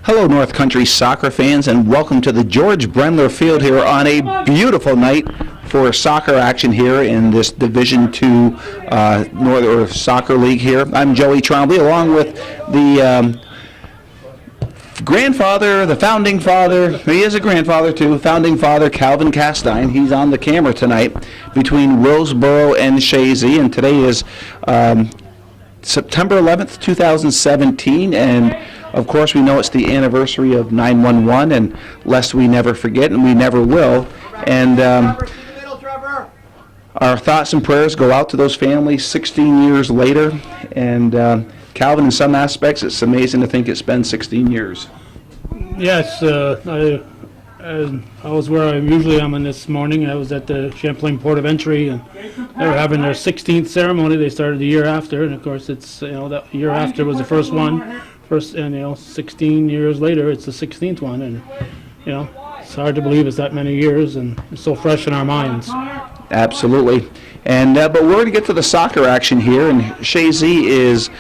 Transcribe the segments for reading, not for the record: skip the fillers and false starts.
Hello, North Country soccer fans, and welcome to the George Brendler Field here on a beautiful night for soccer action here in this Division II Northern Soccer League here. I'm Joey Trombley, along with the grandfather, the founding father. He is a grandfather too, founding father Calvin Castine. He's on the camera tonight between Willsboro and Chazy, and today is September 11th, 2017, and of course we know it's the anniversary of 9/11, and lest we never forget, and we never will. And our thoughts and prayers go out to those families 16 years later. And Calvin, in some aspects, it's amazing to think it's been 16 years. Yes, I was where I usually am in this morning. I was at the Champlain Port of Entry, and they were having their 16th ceremony. They started the year after, and of course, it's that year after was the first one. And 16 years later, it's the 16th one, and it's hard to believe it's that many years, and it's so fresh in our minds. Absolutely. And but we're going to get to the soccer action here, and Chazy is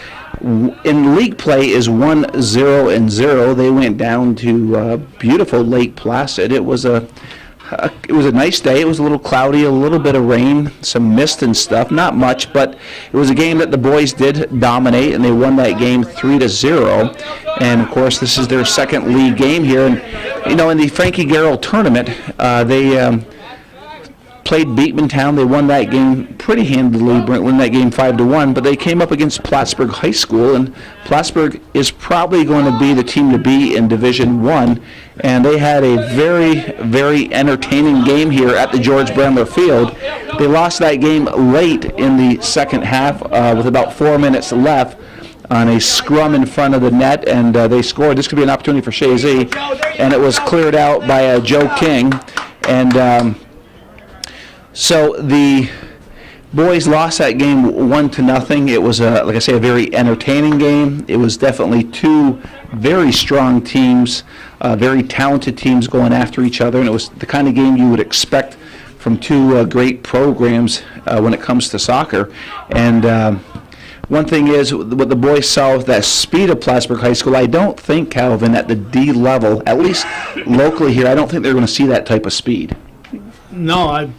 in league play is 1-0-0. They went down to beautiful Lake Placid. It was a nice day. It was a little cloudy, a little bit of rain, some mist and stuff. Not much, but it was a game that the boys did dominate, and they won that game 3-0. And of course, this is their second league game here. And in the Frankie Garrell tournament, they played Beekman Town. They won that game pretty handily, won that game 5-1, but they came up against Plattsburgh High School, and Plattsburgh is probably going to be the team to be in Division I, and they had a very, very entertaining game here at the George Brendler Field. They lost that game late in the second half with about 4 minutes left on a scrum in front of the net, and they scored. This could be an opportunity for Chazy, and it was cleared out by Joe King, and so the boys lost that game 1-0. It was, like I say, a very entertaining game. It was definitely two very strong teams, very talented teams going after each other, and it was the kind of game you would expect from two great programs when it comes to soccer. And one thing is, what the boys saw with that speed of Plattsburgh High School, I don't think, Calvin, at the D level, at least locally here, I don't think they're going to see that type of speed. No, I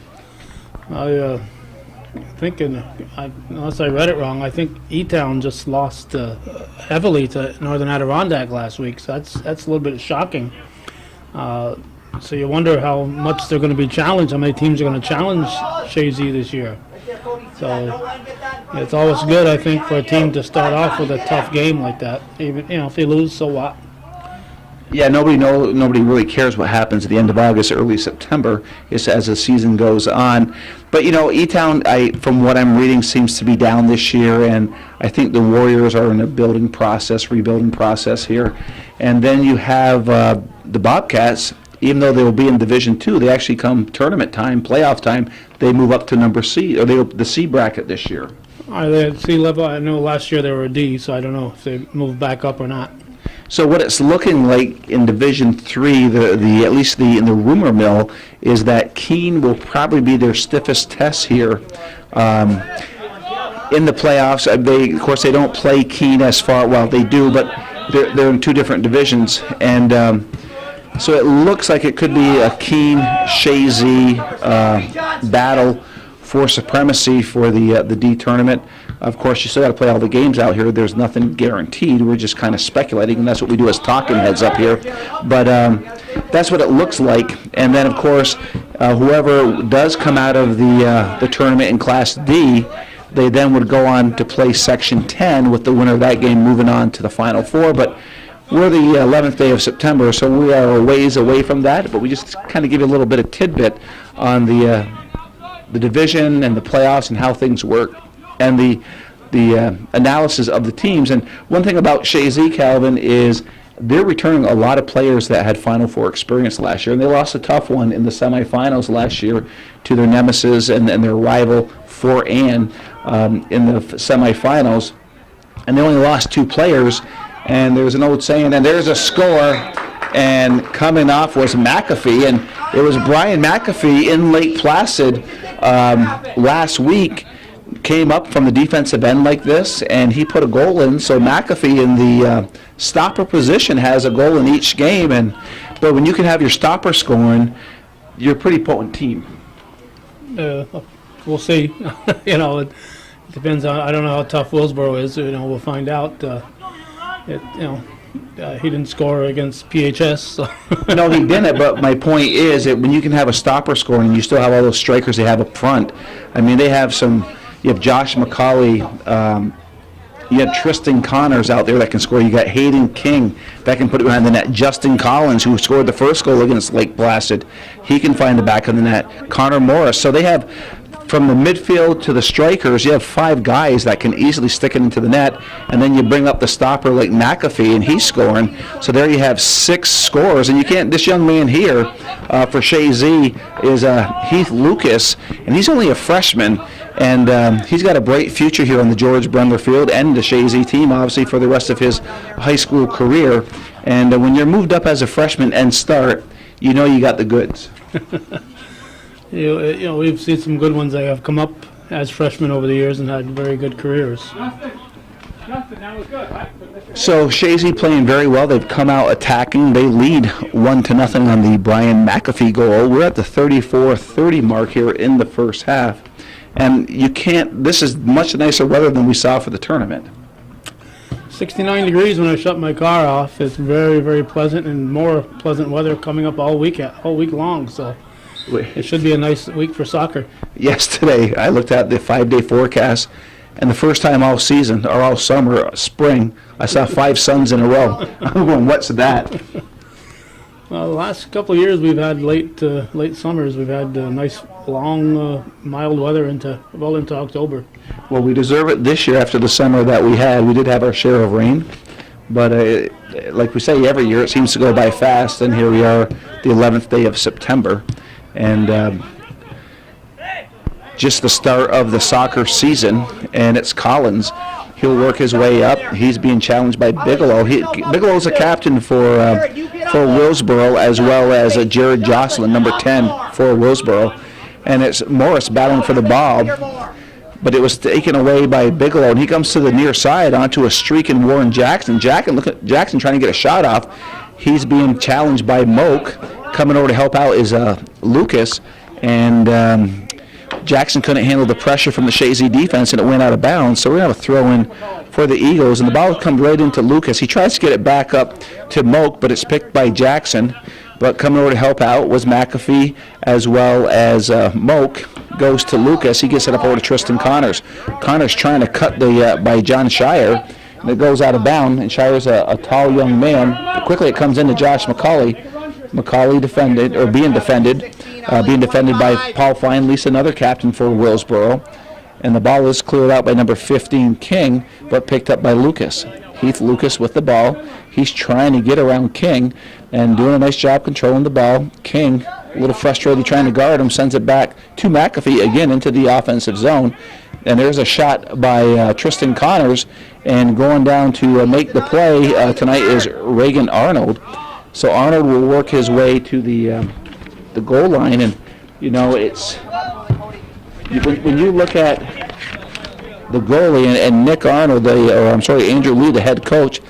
think, unless I read it wrong, I think E-Town just lost heavily to Northern Adirondack last week, so that's a little bit shocking. So you wonder how much they're going to be challenged, how many teams are going to challenge Chazy this year. So it's always good, I think, for a team to start off with a tough game like that. Even if they lose, so what? Yeah, nobody really cares what happens at the end of August, early September, as the season goes on. But E-Town, from what I'm reading, seems to be down this year, and I think the Warriors are in a rebuilding process here. And then you have the Bobcats. Even though they will be in Division II, they actually come tournament time, playoff time, they move up to number C, or the C bracket this year. Are they at C level? I know last year they were a D, so I don't know if they moved back up or not. So what it's looking like in Division III, at least in the rumor mill, is that Keene will probably be their stiffest test here in the playoffs. Of course, they don't play Keene as far. Well, they do, but they're in two different divisions, and so it looks like it could be a Keene-Chazy battle for supremacy for the D tournament. Of course, you still got to play all the games out here. There's nothing guaranteed. We're just kind of speculating, and that's what we do as talking heads up here. But that's what it looks like. And then, of course, whoever does come out of the tournament in Class D, they then would go on to play Section 10 with the winner of that game moving on to the Final Four. But we're the 11th day of September, so we are a ways away from that. But we just kind of give you a little bit of tidbit on the division and the playoffs and how things work, and the analysis of the teams. And one thing about Chazy, Calvin, is they're returning a lot of players that had Final Four experience last year, and they lost a tough one in the semifinals last year to their nemesis and their rival, Fort Anne, in the semifinals. And they only lost two players, and there's an old saying, and there's a score, and coming off was McAfee, and it was Brian McAfee in Lake Placid last week came up from the defensive end like this, and he put a goal in. So McAfee in the stopper position has a goal in each game. But when you can have your stopper scoring, you're a pretty potent team. We'll see. It depends on. I don't know how tough Willsboro is. We'll find out. He didn't score against PHS. So. No, he didn't. But my point is that when you can have a stopper scoring, you still have all those strikers they have up front. I mean, they have some. You have Josh McCauley. You have Tristan Connors out there that can score. You got Hayden King that can put it behind the net. Justin Collins, who scored the first goal against Lake Placid, he can find the back of the net. Connor Morris. So they have, from the midfield to the strikers, you have 5 guys that can easily stick it into the net, and then you bring up the stopper like McAfee, and he's scoring. So there you have 6 scores, and you can't. This young man here for Chazy is Heath Lucas, and he's only a freshman, and he's got a bright future here on the George Brendler field and the Chazy team, obviously, for the rest of his high school career. And when you're moved up as a freshman and start, you know you got the goods. We've seen some good ones that have come up as freshmen over the years and had very good careers. So Chazy playing very well. They've come out attacking. They lead 1-0 on the Brian McAfee goal. We're at the 34-30 mark here in the first half. And you can't, this is much nicer weather than we saw for the tournament. 69 degrees when I shut my car off. It's very, very pleasant, and more pleasant weather coming up all week long. So it should be a nice week for soccer. Yesterday, I looked at the 5-day forecast, and the first time all season, or all summer, spring, I saw 5 suns in a row. I'm going, what's that? Well, the last couple of years we've had late summers. We've had nice, long, mild weather into October. Well, we deserve it this year after the summer that we had. We did have our share of rain, but like we say every year, it seems to go by fast, and here we are, the 11th day of September. And just the start of the soccer season, and it's Collins. He'll work his way up. He's being challenged by Bigelow. Bigelow's a captain for Willsboro, as well as Jared Jocelyn, number 10 for Willsboro. And it's Morris battling for the ball, but it was taken away by Bigelow, and he comes to the near side onto a streaking Warren Jackson. Jackson trying to get a shot off. He's being challenged by Moak. Coming over to help out is Lucas, and Jackson couldn't handle the pressure from the Chazy defense, and it went out of bounds. So we're going to have a throw-in for the Eagles, and the ball comes right into Lucas. He tries to get it back up to Moak, but it's picked by Jackson. But coming over to help out was McAfee, as well as Moak. Goes to Lucas. He gets it up over to Tristan Connors. Connors trying to cut by John Shire, and it goes out of bounds, and Shire's a tall young man. But quickly it comes into Josh McCauley. McCauley being defended by Paul Feinlease, another captain for Willsboro. And the ball is cleared out by number 15, King, but picked up by Lucas. Heath Lucas with the ball. He's trying to get around King and doing a nice job controlling the ball. King, a little frustrated trying to guard him, sends it back to McAfee again into the offensive zone. And there's a shot by Tristan Connors, and going down to make the play tonight is Reagan Arnold. So Arnold will work his way to the goal line, and it's when you look at the goalie and Nick Arnold, Andrew Lee, the head coach,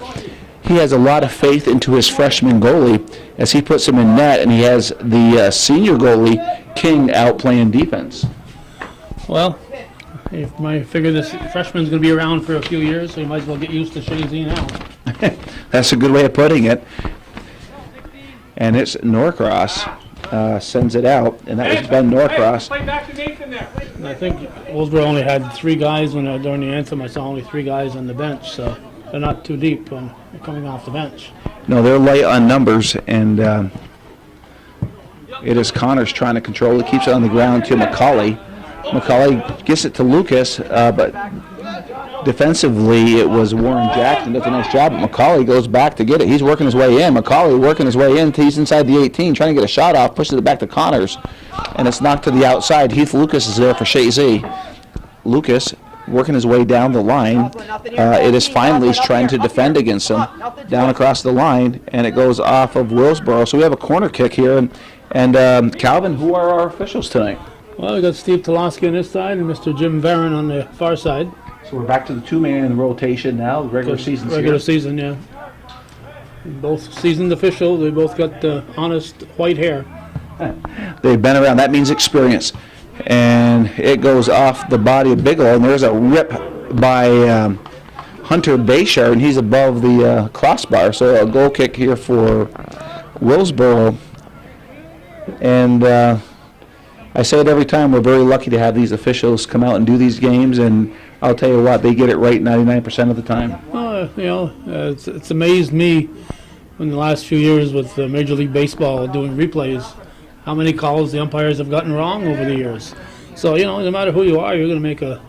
he has a lot of faith into his freshman goalie as he puts him in net, and he has the senior goalie King out playing defense. Well, I figure this freshman's going to be around for a few years, so you might as well get used to Chazy now. That's a good way of putting it. And it's Norcross sends it out, and that was Ben Norcross. And I think Willsboro only had 3 guys during the anthem. I saw only 3 guys on the bench, so they're not too deep when they're coming off the bench. No, they're light on numbers, and it is Connors trying to control it. Keeps it on the ground to McCauley. McCauley gets it to Lucas, but defensively it was Warren Jackson does a nice job, but McCauley goes back to get it. He's working his way in. McCauley working his way in. He's inside the 18, trying to get a shot off, pushes it back to Connors, and it's knocked to the outside. Heath Lucas is there for Chazy. Lucas working his way down the line. It is Feinlease trying to defend against him down across the line, and it goes off of Willsboro. So we have a corner kick here. And Calvin, who are our officials tonight? Well, we got Steve Toloski on this side and Mr. Jim Barron on the far side. So we're back to the two-man rotation now. The regular season's Regular here. season, yeah. Both seasoned officials. They both got honest white hair. They've been around. That means experience. And it goes off the body of Bigelow, and there's a rip by Hunter Bayshard, and he's above the crossbar. So a goal kick here for Willsboro. And I say it every time, we're very lucky to have these officials come out and do these games, and I'll tell you what, they get it right 99% of the time. It's amazed me in the last few years with Major League Baseball doing replays, how many calls the umpires have gotten wrong over the years. So, no matter who you are, you're going to make a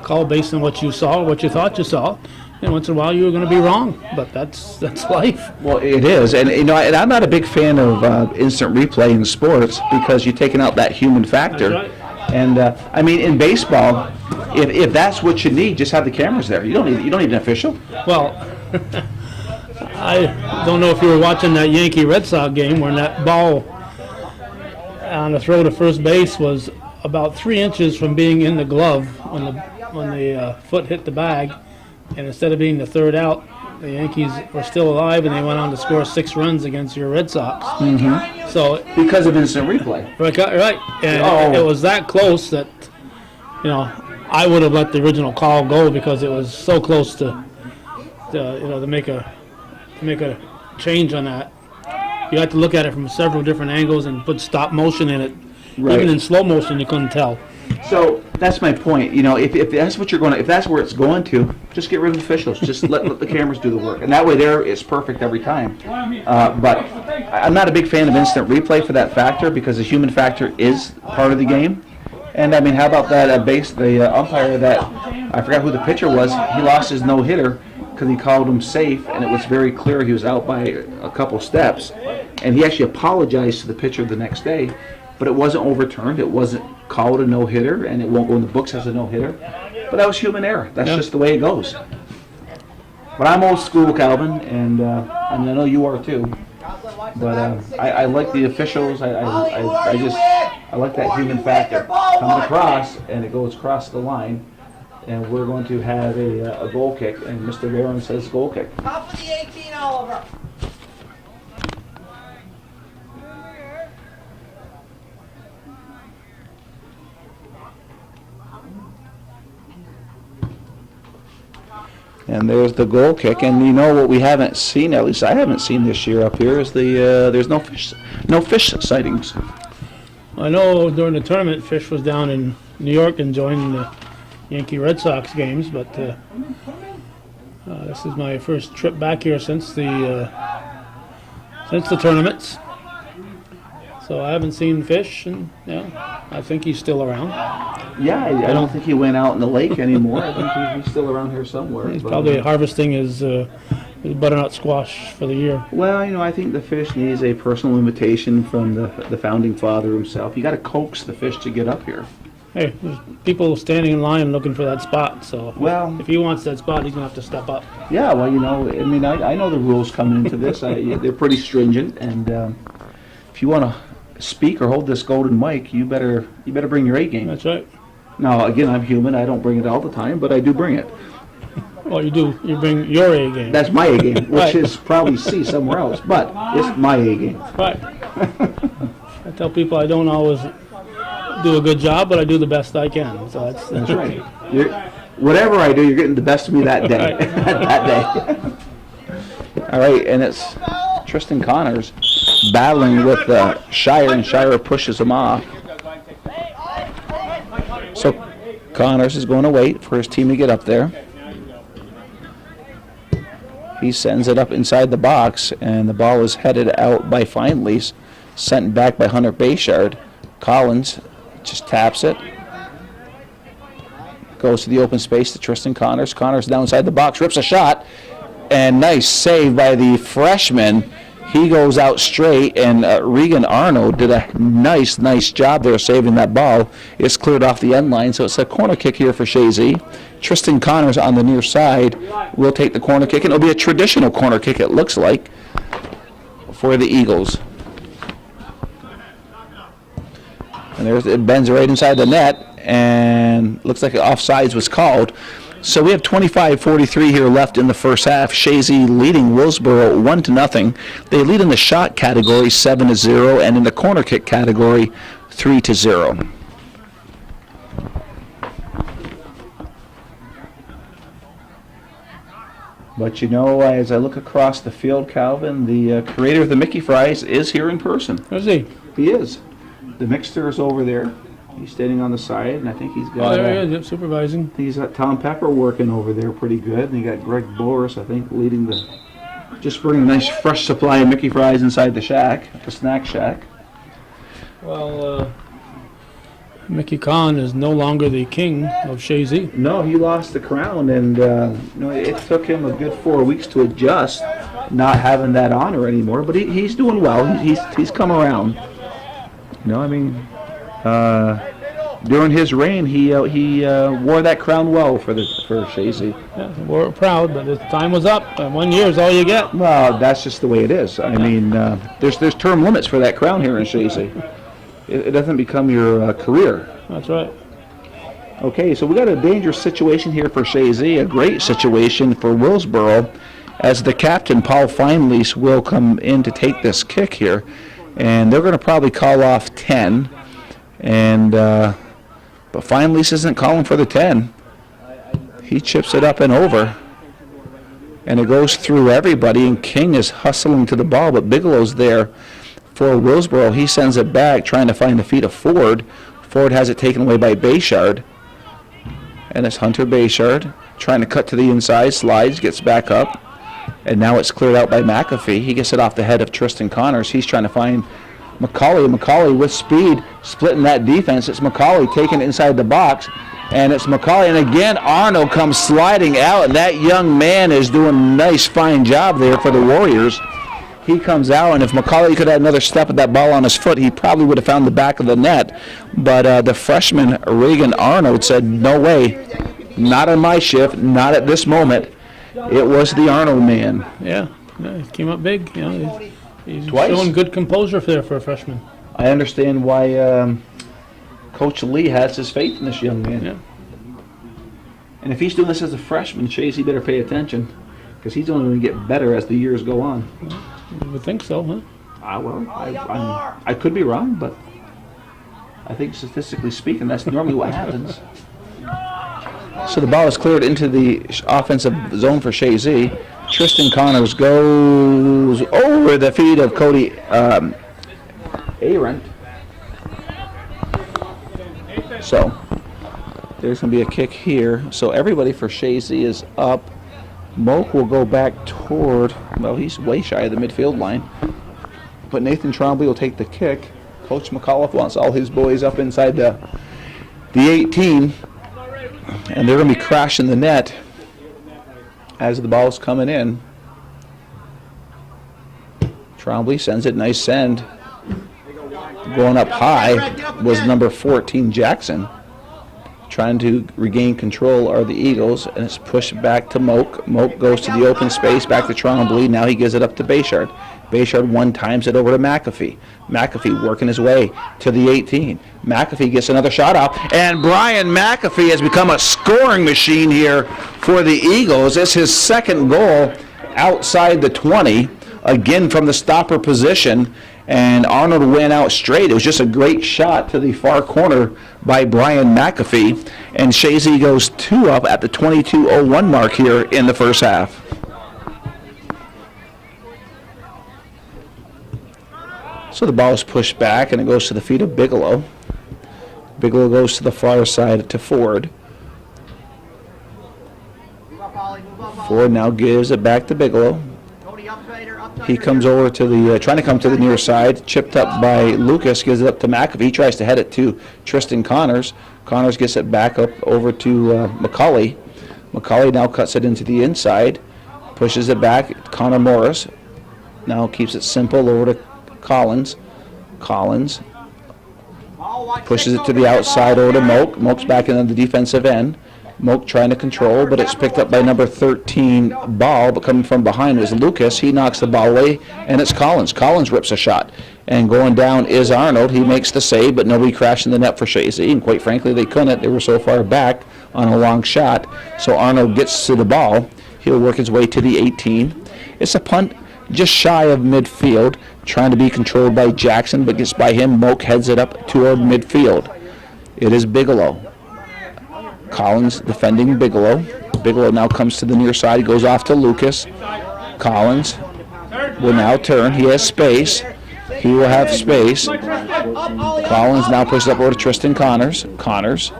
call based on what you saw, what you thought you saw. And once in a while, you're going to be wrong, but that's life. Well, it is, and and I'm not a big fan of instant replay in sports because you're taking out that human factor. That's right. And I mean, in baseball, if that's what you need, just have the cameras there. You don't need an official. Well, I don't know if you were watching that Yankee Red Sox game when that ball on the throw to first base was about 3 inches from being in the glove when the foot hit the bag, and instead of being the third out, the Yankees were still alive and they went on to score 6 runs against your Red Sox. Mm-hmm. So because of instant replay. right, and it was that close that I would have let the original call go because it was so close to make a change on that. You had to look at it from several different angles and put stop motion in it. Right. Even in slow motion, you couldn't tell. So that's my point. If that's what if that's where it's going to, just get rid of officials. Just let the cameras do the work, and that way there it's perfect every time. But I'm not a big fan of instant replay for that factor because the human factor is part of the game. And I mean, how about that umpire that I forgot who the pitcher was? He lost his no-hitter because he called him safe, and it was very clear he was out by a couple steps. And he actually apologized to the pitcher the next day. But it wasn't overturned. It wasn't called a no-hitter, and it won't go in the books as a no-hitter. But that was human error. That's just the way it goes. But I'm old school, Calvin, and I know you are too. But I like the officials. I like that human factor coming across, and it goes across the line. And we're going to have a goal kick, and Mr. Barron says goal kick. Top of the 18, Oliver. And there's the goal kick, and what we haven't seen, at least I haven't seen this year up here, is there's no fish sightings. I know during the tournament, Fish was down in New York enjoying the Yankee Red Sox games, but this is my first trip back here since the tournaments. So I haven't seen Fish, and I think he's still around. Yeah, I don't think he went out in the lake anymore. I think he's still around here somewhere. He's probably harvesting his butternut squash for the year. Well, I think the fish needs a personal invitation from the founding father himself. You got to coax the fish to get up here. Hey, there's people standing in line looking for that spot, so if he wants that spot, he's going to have to step up. Yeah, well, I know the rules coming into this. They're pretty stringent, and if you want to speak or hold this golden mic, you better bring your A game. That's right. Now, again, I'm human. I don't bring it all the time, but I do bring it. Well, you do. You bring your A game. That's my A game, which Right. is probably C somewhere else, but it's my A game. Right. I tell people I don't always do a good job, but I do the best I can. So That's right. Whatever I do, you're getting the best of me that day. Right. That day. All right, and it's Tristan Connors battling with Shire, and Shire pushes him off. So Connors is going to wait for his team to get up there. He sends it up inside the box, and the ball is headed out by Findley's, sent back by Hunter Bayshard. Collins just taps it. Goes to the open space to Tristan Connors. Connors downside the box, rips a shot, and nice save by the freshman. He goes out straight, and Regan Arnold did a nice job there saving that ball. It's cleared off the end line, so it's a corner kick here for Chazy. Tristan Connors on the near side will take the corner kick, and it'll be a traditional corner kick, it looks like, for the Eagles. And it bends right inside the net, and looks like offsides was called. So we have 25:43 here left in the first half. Chazy leading Willsboro 1-0. They lead in the shot category 7-0, and in the corner kick category 3-0. But you know, as I look across the field, Calvin, the creator of the Mickey Fries is here in person. Is he? He is. The mixer is over there. He's standing on the side, and I think he's got. Oh, there he is, yep, supervising. He's got Tom Pepper working over there pretty good, and you got Greg Boris, I think, leading the. Just bringing a nice fresh supply of Mickey Fries inside the shack, the snack shack. Well, Mickey Kahn is no longer the king of Chazy. No, he lost the crown, and it took him a good 4 weeks to adjust, not having that honor anymore. But he's doing well. He's come around. During his reign, he wore that crown well for Chazy. Yeah, we're proud, but the time was up. 1 year is all you get. Well, that's just the way it is. I mean, there's term limits for that crown here in Chazy. It doesn't become your career. That's right. Okay, so we got a dangerous situation here for Chazy, a great situation for Willsboro, as the captain, Paul Feinlease, will come in to take this kick here. And they're going to probably call off 10. And but Feinlease isn't calling for the 10. He chips it up and over. And it goes through everybody, and King is hustling to the ball, but Bigelow's there for Willsboro. He sends it back, trying to find the feet of Ford. Ford has it taken away by Bayshard. And it's Hunter Bayshard trying to cut to the inside, slides, gets back up. And now it's cleared out by McAfee. He gets it off the head of Tristan Connors. He's trying to find McCauley. McCauley with speed, splitting that defense. It's McCauley taking it inside the box. And it's McCauley. And again, Arno comes sliding out. And that young man is doing a nice, fine job there for the Warriors. He comes out, and if McCauley could have another step at that ball on his foot, he probably would have found the back of the net. But the freshman, Reagan Arnold, said, no way, not on my shift, not at this moment. It was the Arnold man. Yeah, he came up big. He's Twice. showing good composure there for a freshman. I understand why Coach Lee has his faith in this young man. Yeah. And if he's doing this as a freshman, Chazy better pay attention, because he's only going to get better as the years go on. You would think so, huh? I could be wrong, but I think statistically speaking, that's normally what happens. So the ball is cleared into the offensive zone for Chazy. Tristan Connors goes over the feet of Cody Arendt. So there's going to be a kick here. So everybody for Chazy is up. Moak will go back toward, well, he's way shy of the midfield line. But Nathan Trombley will take the kick. Coach McAuliffe wants all his boys up inside the 18. And they're going to be crashing the net as the ball's coming in. Trombley sends it, nice send. Going up high was number 14, Jackson. Trying to regain control are the Eagles, and it's pushed back to Moak. Moak goes to the open space, back to Trombley. Now he gives it up to Bayshard. Bayshard one times it over to McAfee. McAfee working his way to the 18. McAfee gets another shot off, and Brian McAfee has become a scoring machine here for the Eagles. It's his second goal outside the 20, again from the stopper position, and Arnold went out straight. It was just a great shot to the far corner by Brian McAfee, and Chazy goes 2 up at the 22:01 mark here in the first half. So the ball is pushed back, and it goes to the feet of Bigelow. Bigelow goes to the far side to Ford. Ford now gives it back to Bigelow. He comes over to the, trying to come to the near side, chipped up by Lucas, gives it up to McAfee. He tries to head it to Tristan Connors. Connors gets it back up over to McCauley. McCauley now cuts it into the inside, pushes it back. Connor Morris now keeps it simple over to Collins. Collins pushes it to the outside over to Moak. Moak's back in on the defensive end. Moak trying to control, but it's picked up by number 13 Ball, but coming from behind was Lucas. He knocks the ball away, and it's Collins. Collins rips a shot. And going down is Arnold. He makes the save, but nobody crashed in the net for Chazy. And quite frankly, they couldn't. They were so far back on a long shot. So Arnold gets to the ball. He'll work his way to the 18. It's a punt just shy of midfield, trying to be controlled by Jackson, but gets by him. Moak heads it up toward midfield. It is Bigelow. Collins defending Bigelow. Bigelow now comes to the near side. He goes off to Lucas. Collins will now turn. He has space. He will have space. Collins now pushes up over to Tristan Connors. Connors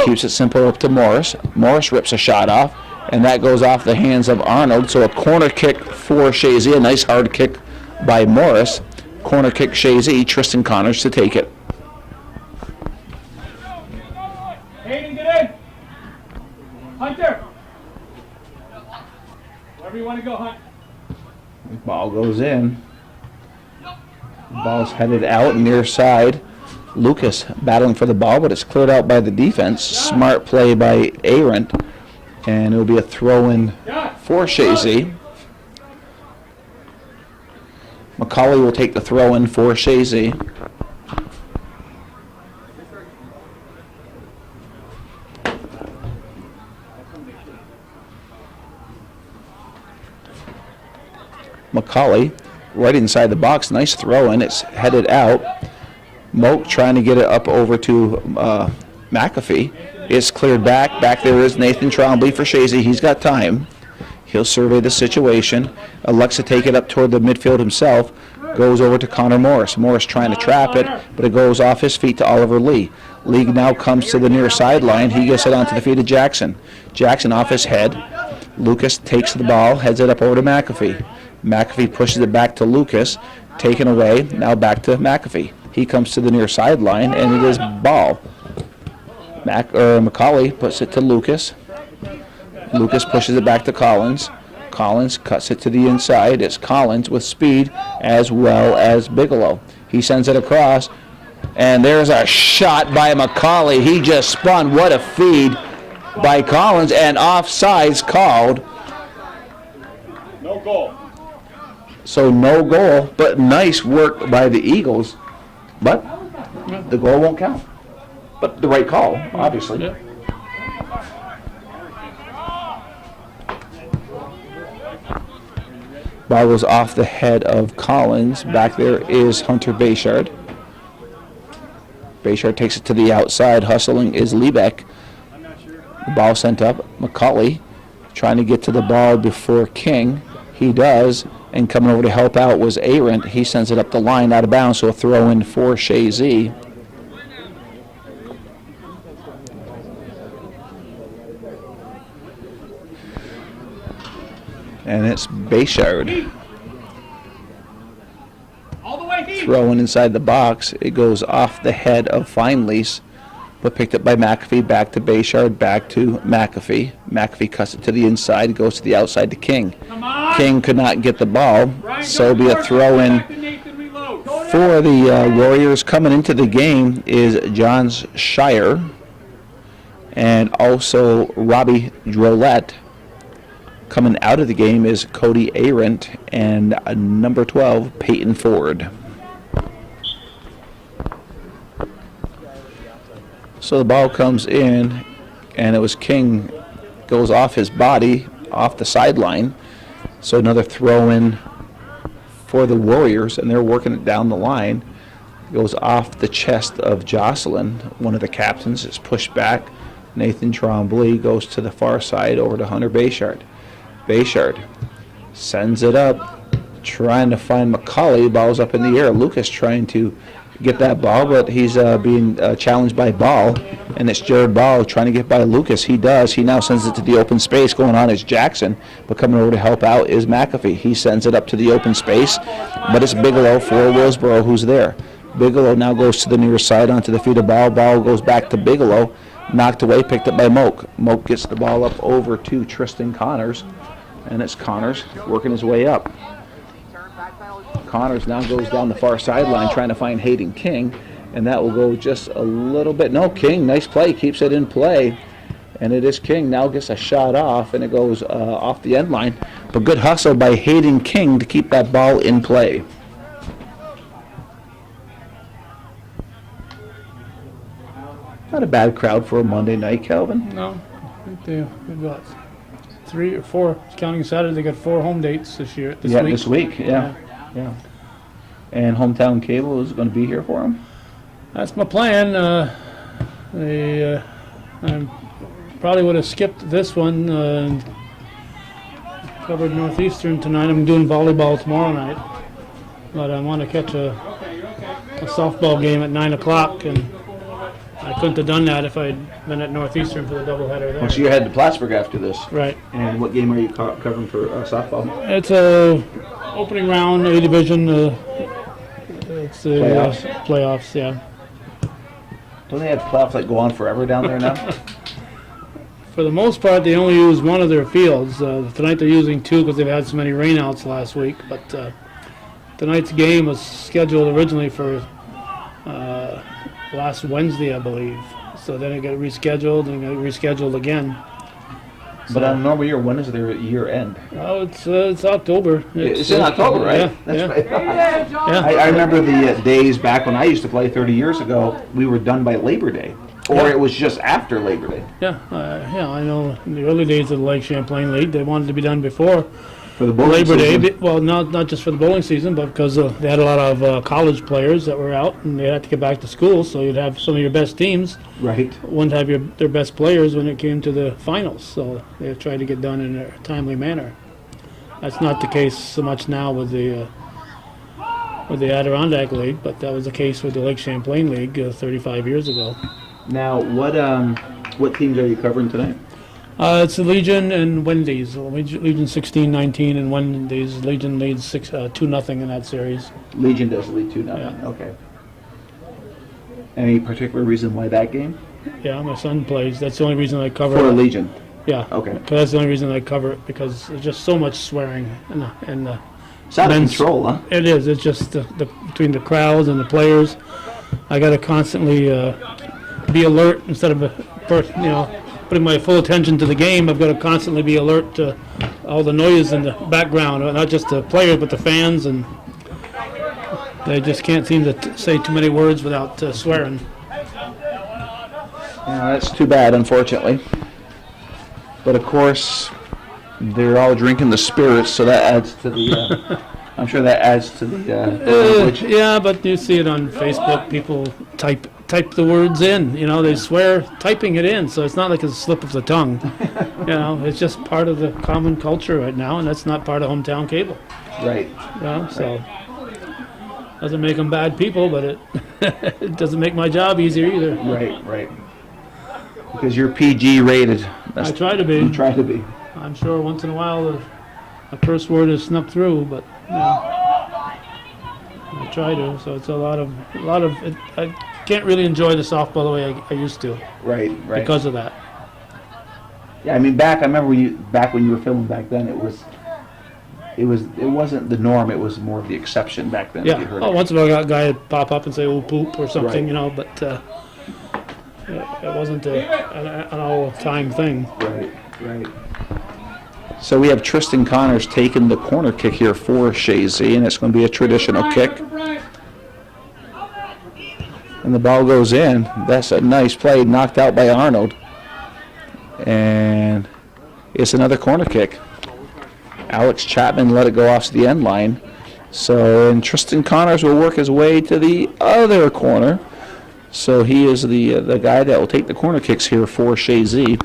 keeps it simple up to Morris. Morris rips a shot off, and that goes off the hands of Arnold. So a corner kick for Chazy. A nice hard kick by Morris. Corner kick Chazy. Tristan Connors to take it. Hayden, get in. Hunter. Wherever you want to go, Hunt. Ball goes in. Ball's headed out near side. Lucas battling for the ball, but it's cleared out by the defense. Smart play by Arendt. And it'll be a throw-in for Chazy. McCauley will take the throw-in for Chazy. McCauley right inside the box. Nice throw in. It's headed out. Moak trying to get it up over to McAfee. It's cleared back. Back there is Nathan Trombley for Chazy. He's got time. He'll survey the situation. Elects to take it up toward the midfield himself. Goes over to Connor Morris. Morris trying to trap it, but it goes off his feet to Oliver Lee. Lee now comes to the near sideline. He gets it onto the feet of Jackson. Jackson off his head. Lucas takes the ball, heads it up over to McAfee. McAfee pushes it back to Lucas, taken away, now back to McAfee. He comes to the near sideline, and it is ball. McCauley puts it to Lucas. Lucas pushes it back to Collins. Collins cuts it to the inside. It's Collins with speed as well as Bigelow. He sends it across, and there's a shot by McCauley. He just spun. What a feed by Collins, and offsides called. No goal. So no goal, but nice work by the Eagles. But the goal won't count. But the right call, obviously. Yeah. Ball goes off the head of Collins. Back there is Hunter Bayshard. Bayshard takes it to the outside. Hustling is Liebeck. The ball sent up. McCauley trying to get to the ball before King. He does. And coming over to help out was Arendt. He sends it up the line out of bounds, so a throw in for Chazy. And it's Bayshard. All the way, Heath. Throwing inside the box. It goes off the head of Feinlease, but picked up by McAfee. Back to Bayshard, back to McAfee. McAfee cuts it to the inside, goes to the outside to King. Come on. King could not get the ball, Brian, so go it'll be a north, throw in back to Nathan, reload. Go for the Warriors. Coming into the game is John Shire and also Robbie Drolet. Coming out of the game is Cody Arendt and number 12, Peyton Ford. So the ball comes in, and it was King, goes off his body, off the sideline. So another throw in for the Warriors, and they're working it down the line. Goes off the chest of Jocelyn, one of the captains. It's pushed back. Nathan Trombley goes to the far side over to Hunter Bayshard. Bayshard sends it up, trying to find McCauley. Ball's up in the air. Lucas trying to get that ball, but he's being challenged by Ball, and it's Jared Ball trying to get by Lucas. He does. He now sends it to the open space. Going on is Jackson, but coming over to help out is McAfee. He sends it up to the open space, but it's Bigelow for Willsboro who's there. Bigelow now goes to the near side onto the feet of Ball. Ball goes back to Bigelow, knocked away, picked up by Moak. Moak gets the ball up over to Tristan Connors, and it's Connors working his way up. Connors now goes down the far sideline trying to find Hayden King, and that will go just a little bit. No, King, nice play, keeps it in play, and it is King now gets a shot off, and it goes off the end line. But good hustle by Hayden King to keep that ball in play. Not a bad crowd for a Monday night, Calvin. No, I think they've got 3 or 4, counting Saturday, they got 4 home dates this year, this week. This week, yeah. And Hometown Cable is going to be here for them? That's my plan. I probably would have skipped this one, and covered Northeastern tonight. I'm doing volleyball tomorrow night, but I want to catch a softball game at 9 o'clock, and I couldn't have done that if I'd been at Northeastern for the doubleheader there. Well, so you're headed to Plattsburgh after this. Right. And what game are you covering for softball? It's a opening round, A division. It's the playoffs, yeah. Don't they have playoffs that go on forever down there now? For the most part, they only use one of their fields. Tonight they're using 2 because they've had so many rainouts last week. But tonight's game was scheduled originally for last Wednesday, I believe. So then it got rescheduled and got rescheduled again. But on a normal year, when is their year end? Oh, it's October. It's in October, right? Yeah, That's yeah. right. Yeah. I remember the days back when I used to play 30 years ago, we were done by Labor Day. Or Yeah. it was just after Labor Day. Yeah, I know in the early days of the Lake Champlain League, they wanted to be done before For the bowling Labor Day. season. Well, not just for the bowling season, but because they had a lot of college players that were out and they had to get back to school, so you'd have some of your best teams Right. wouldn't have their best players when it came to the finals, so they tried to get done in a timely manner. That's not the case so much now with the Adirondack League, but that was the case with the Lake Champlain League 35 years ago. Now, what teams are you covering tonight? It's the Legion and Wendy's. Legion 16-19 and Wendy's. Legion leads 2-0 in that series. Legion does lead 2-0. Yeah. Okay. Any particular reason why that game? Yeah, my son plays. That's the only reason I cover For it. Legion. Yeah. Okay. 'Cause that's the only reason I cover it, because there's just so much swearing in the It's out of men's- control, huh? It is. It's just between the crowds and the players. I got to constantly be alert instead of putting my full attention to the game. I've got to constantly be alert to all the noise in the background, not just the players but the fans, and they just can't seem to say too many words without swearing. Yeah, that's too bad, unfortunately. But of course, they're all drinking the spirits, so that adds to the. I'm sure that adds to the language. Yeah, but you see it on Facebook. People type the words in. They swear typing it in, so it's not like it's a slip of the tongue. It's just part of the common culture right now, and that's not part of Hometown Cable. Right. So doesn't make them bad people, but it doesn't make my job easier either. Right. Because you're PG rated. I try to be. You try to be. I'm sure once in a while a curse word is snuck through, but I try to. So it's a lot of it. I can't really enjoy the softball the way I used to Right. because of that. Yeah, I mean, I remember when you were filming back then, it wasn't the norm. It was more of the exception back then. If you Yeah. heard Oh, it. once in a while a guy would pop up and say "oh poop" or something, Right. but it wasn't an all-time thing. Right. So we have Tristan Connors taking the corner kick here for Chazy, and it's going to be a traditional kick. And the ball goes in. That's a nice play, knocked out by Arnold. And it's another corner kick. Alex Chapman let it go off the end line. And Tristan Connors will work his way to the other corner. So he is the guy that will take the corner kicks here for Chazy.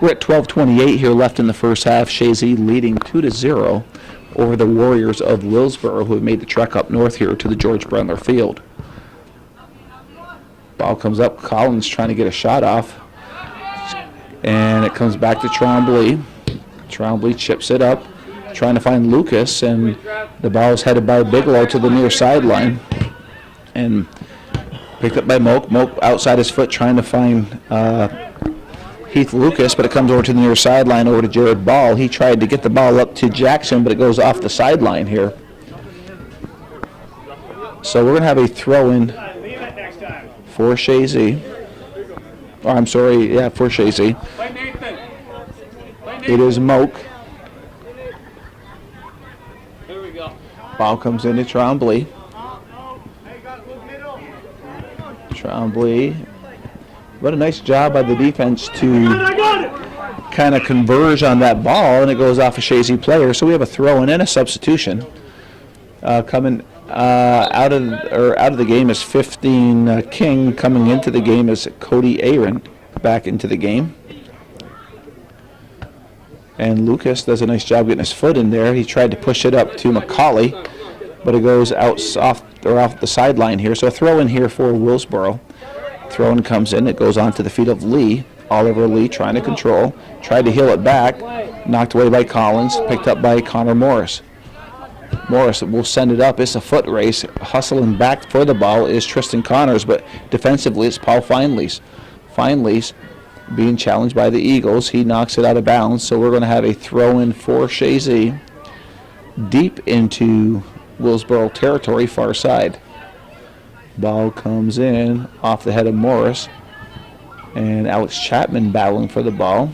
We're at 12:28 here left in the first half. Chazy leading 2-0 over the Warriors of Willsboro, who have made the trek up north here to the George Brendler field. Ball comes up. Collins trying to get a shot off. And it comes back to Trombley. Trombley chips it up, trying to find Lucas, and the ball is headed by Bigelow to the near sideline. And picked up by Moak. Moak outside his foot trying to find Heath Lucas, but it comes over to the near sideline over to Jared Ball. He tried to get the ball up to Jackson, but it goes off the sideline here. So we're going to have a throw-in for Chazy. Oh, I'm sorry, yeah, for Chazy. Play Nathan. It is Moak. Here we go. Ball comes into Trombley. Trombley But a nice job by the defense to kind of converge on that ball, and it goes off a Chazy player. So we have a throw and a substitution. Coming out of the game is 15 King. Coming into the game is Cody Aaron back into the game. And Lucas does a nice job getting his foot in there. He tried to push it up to McCauley, but it goes off the sideline here. So a throw in here for Willsboro. Throw in comes in. It goes onto the feet of Lee. Oliver Lee trying to control. Tried to heel it back. Knocked away by Collins. Picked up by Connor Morris. Morris will send it up. It's a foot race. Hustling back for the ball is Tristan Connors, but defensively it's Paul Feinlease. Feinlease being challenged by the Eagles. He knocks it out of bounds, so we're going to have a throw-in for Chazy deep into Willsboro territory, far side. Ball comes in off the head of Morris, and Alex Chapman battling for the ball.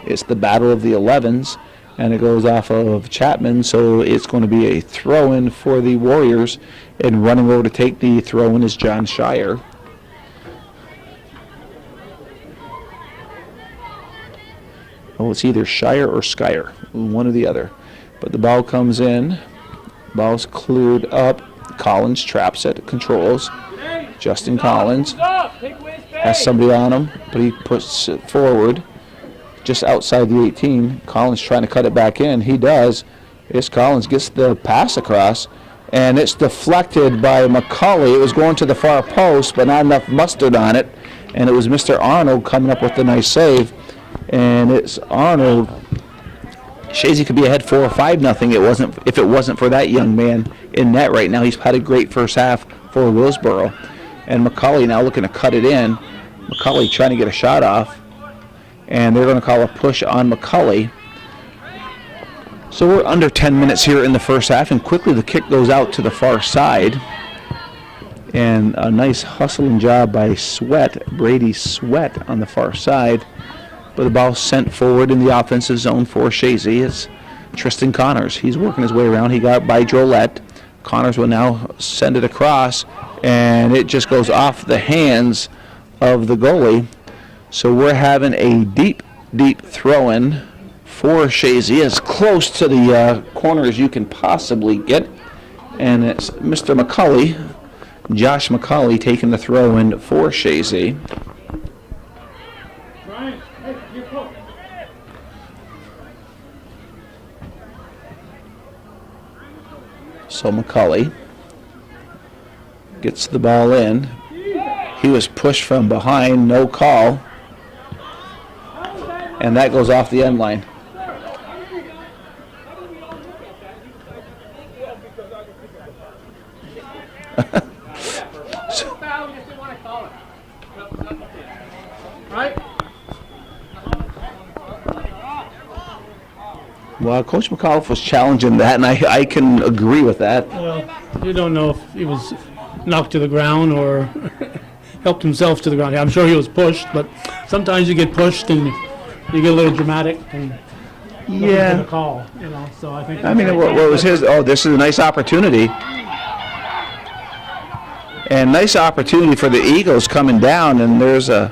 It's the battle of the 11s, and it goes off of Chapman, so it's going to be a throw-in for the Warriors, and running over to take the throw-in is John Shire. Oh, it's either Shire or Skyer, one or the other. But the ball comes in. Ball's cleared up. Collins traps it, controls. Justin Collins has somebody on him, but he puts it forward just outside the 18. Collins trying to cut it back in. He does. It's Collins gets the pass across, and it's deflected by McCauley. It was going to the far post, but not enough mustard on it, and it was Mr. Arnold coming up with the nice save. And it's Arnold. Chazy could be ahead 4 or 5-0. If it wasn't for that young man in net right now. He's had a great first half for Willsboro. And McCauley now looking to cut it in. McCauley trying to get a shot off. And they're going to call a push on McCauley. So we're under 10 minutes here in the first half, and quickly the kick goes out to the far side. And a nice hustling job by Brady Sweat on the far side. But the ball sent forward in the offensive zone for Chazy. It's Tristan Connors. He's working his way around. He got by Jolette. Connors will now send it across, and it just goes off the hands of the goalie. So we're having a deep throw-in for Chazy, as close to the corner as you can possibly get. And it's Mr. McCauley, Josh McCauley, taking the throw-in for Chazy. So McCauley gets the ball in. He was pushed from behind, no call. And that goes off the end line. Well, Coach McAuliffe was challenging that, and I can agree with that. Well, you don't know if he was knocked to the ground or helped himself to the ground. I'm sure he was pushed, but sometimes you get pushed and you get a little dramatic and get a call, you know. So I think. I mean, what was his? Oh, this is a nice opportunity, and nice opportunity for the Eagles coming down. And there's a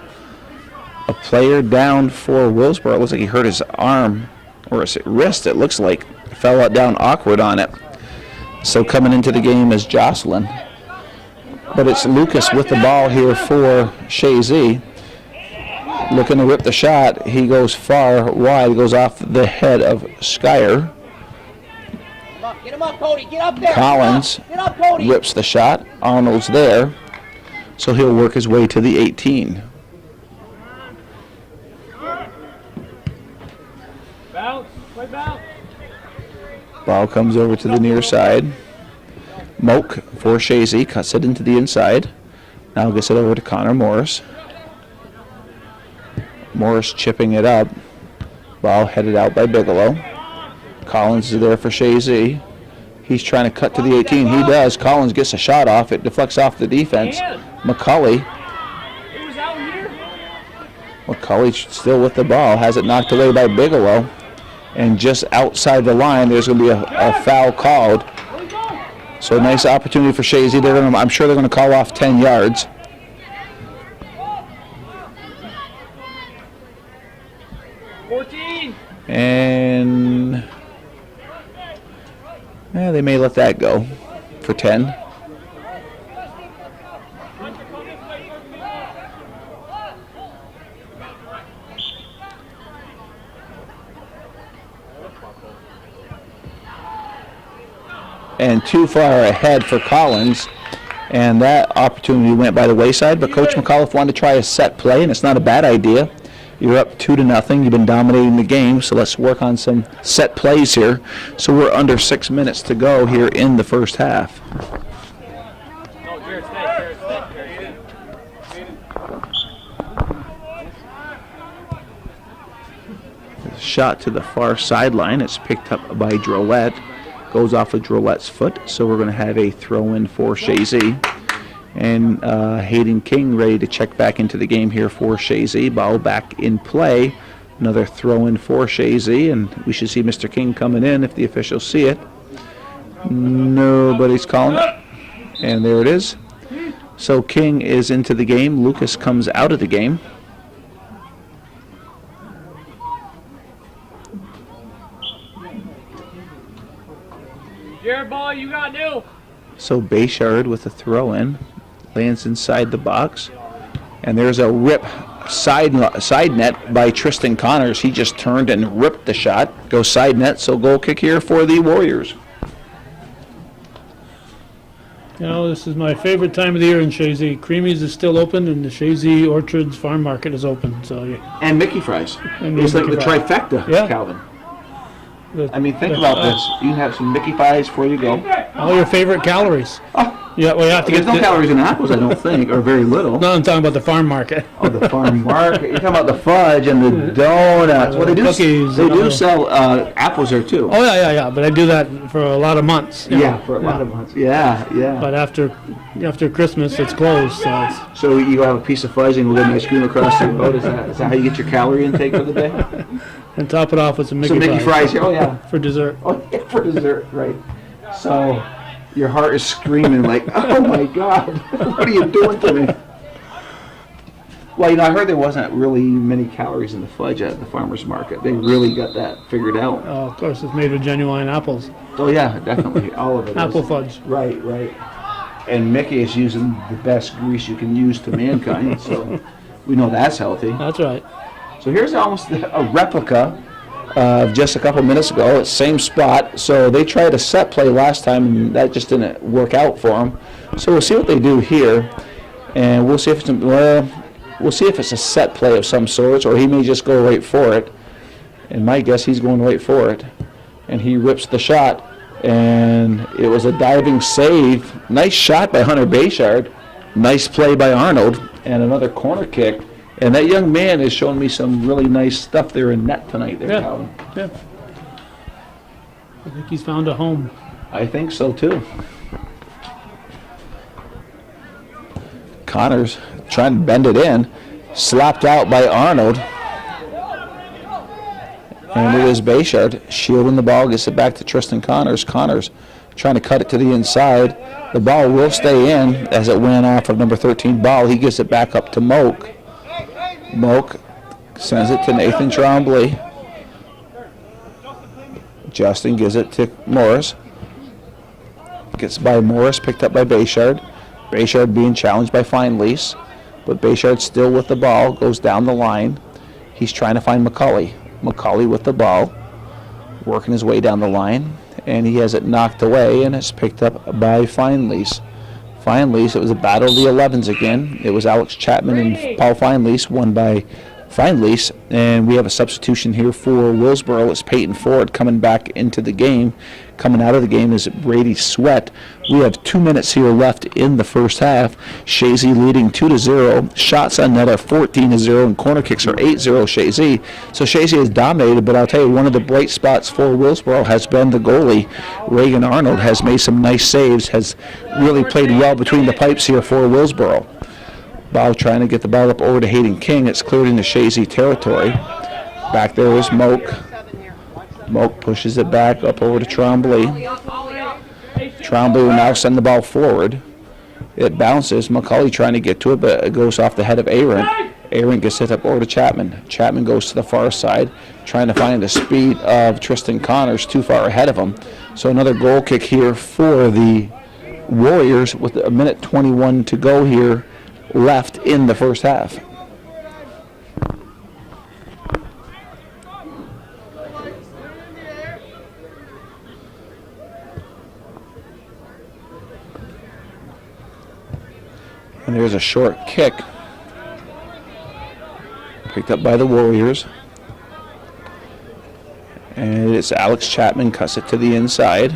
player down for Willsboro. It looks like he hurt his arm. Or his wrist, it looks like. Fell out down awkward on it. So coming into the game is Jocelyn. But it's Lucas with the ball here for Chazy. Looking to rip the shot. He goes far wide. Goes off the head of Skyer. Get him up, Cody. Get up there. Collins Get up, Cody. rips the shot. Arnold's there. So he'll work his way to the 18. Ball comes over to the near side. Moak for Chazy cuts it into the inside. Now gets it over to Connor Morris. Morris chipping it up. Ball headed out by Bigelow. Collins is there for Chazy. He's trying to cut to the 18. He does. Collins gets a shot off. It deflects off the defense. McCauley. McCauley still with the ball. Has it knocked away by Bigelow. And just outside the line, there's going to be a foul called. So a nice opportunity for Chazy. I'm sure they're going to call off 10 yards. And they may let that go for 10. And too far ahead for Collins, and that opportunity went by the wayside. But Coach McAuliffe wanted to try a set play, and it's not a bad idea. You're up 2-0. You've been dominating the game, so let's work on some set plays here. So we're under 6 minutes to go here in the first half. Shot to the far sideline. It's picked up by Drolette. Goes off of Drolette's foot, so we're going to have a throw-in for Chazy. And Hayden King ready to check back into the game here for Chazy. Ball back in play. Another throw-in for Chazy, and we should see Mr. King coming in if the officials see it. Nobody's calling it. And there it is. So King is into the game. Lucas comes out of the game. Jared, ball you got new. So Bayshard with a throw-in. Lands inside the box. And there's a rip side net by Tristan Connors. He just turned and ripped the shot. Goes side net, so goal kick here for the Warriors. You know, this is my favorite time of the year in Chazy. Creamies is still open, and the Chazy Orchards Farm Market is open. So yeah. And Mickey Fries. And It's like Mickey the Fries. trifecta, Yeah. Calvin. I mean, think about this. You can have some Mickey Pies before you go. All your favorite calories. Oh, Yeah, well, you have to there's get no calories in apples, I don't think, or very little. No, I'm talking about the farm market. Oh, the farm market. You're talking about the fudge and the donuts. Well, they do. Cookies They and do all. sell apples there too. Oh yeah. But I do that for a lot of months. you know. Yeah, for a lot of months. Yeah. But after Christmas, it's closed. So it's, So you have a piece of fudge and we'll get an ice cream across the road. Is that how you get your calorie intake for the day? and top it off with some Mickey, So Mickey fries. Oh yeah. for dessert. Oh yeah, for dessert, right? So your heart is screaming like, oh my God, what are you doing to me? Well, I heard there wasn't really many calories in the fudge at the farmer's market. They really got that figured out. Oh, of course, it's made with genuine apples. Oh yeah, definitely, all of it. Apple is. fudge. Right. And Mickey is using the best grease you can use to mankind, so we know that's healthy. That's right. So here's almost a replica of just a couple minutes ago. It's same spot. So they tried a set play last time, and that just didn't work out for them. So we'll see what they do here, and we'll see if it's a set play of some sorts, or he may just go right for it. And my guess, he's going right for it, and he rips the shot, and it was a diving save. Nice shot by Hunter Bayshard. Nice play by Arnold, and another corner kick. And that young man is showing me some really nice stuff there in net tonight. There, Yeah. Calvin. Yeah. I think he's found a home. I think so too. Connors trying to bend it in, slapped out by Arnold. And it is Bayshard shielding the ball, gets it back to Tristan Connors. Connors trying to cut it to the inside. The ball will stay in as it went off of number 13 ball. He gives it back up to Moak. Moak sends it to Nathan Trombley. Justin gives it to Morris. Gets by Morris, picked up by Bayshard. Bayshard being challenged by Feinlease, but Bayshard still with the ball, goes down the line. He's trying to find McCauley. McCauley with the ball, working his way down the line, and he has it knocked away, and it's picked up by Feinlease. Feinlease, it was a battle of the 11s again. It was Alex Chapman and Paul Feinlease, won by Feinlease, and we have a substitution here for Willsboro. It's Peyton Ford coming back into the game. Coming out of the game is Brady Sweat. We have 2 minutes here left in the first half. Chazy leading 2-0. Shots on net are 14-0, and corner kicks are 8-0 Chazy. So Chazy has dominated, but I'll tell you, one of the bright spots for Willsboro has been the goalie. Reagan Arnold has made some nice saves, has really played well between the pipes here for Willsboro. Ball trying to get the ball up over to Hayden King. It's cleared into Chazy territory. Back there is Moak. Moak pushes it back up over to Trombley. Trombley will now send the ball forward. It bounces. McCauley trying to get to it, but it goes off the head of Arendt. Aaron gets it up over to Chapman. Chapman goes to the far side, trying to find the speed of Tristan Connors, too far ahead of him. So another goal kick here for the Warriors with a minute 21 to go here left in the first half. And there's a short kick picked up by the Warriors. And it's Alex Chapman, cuts it to the inside.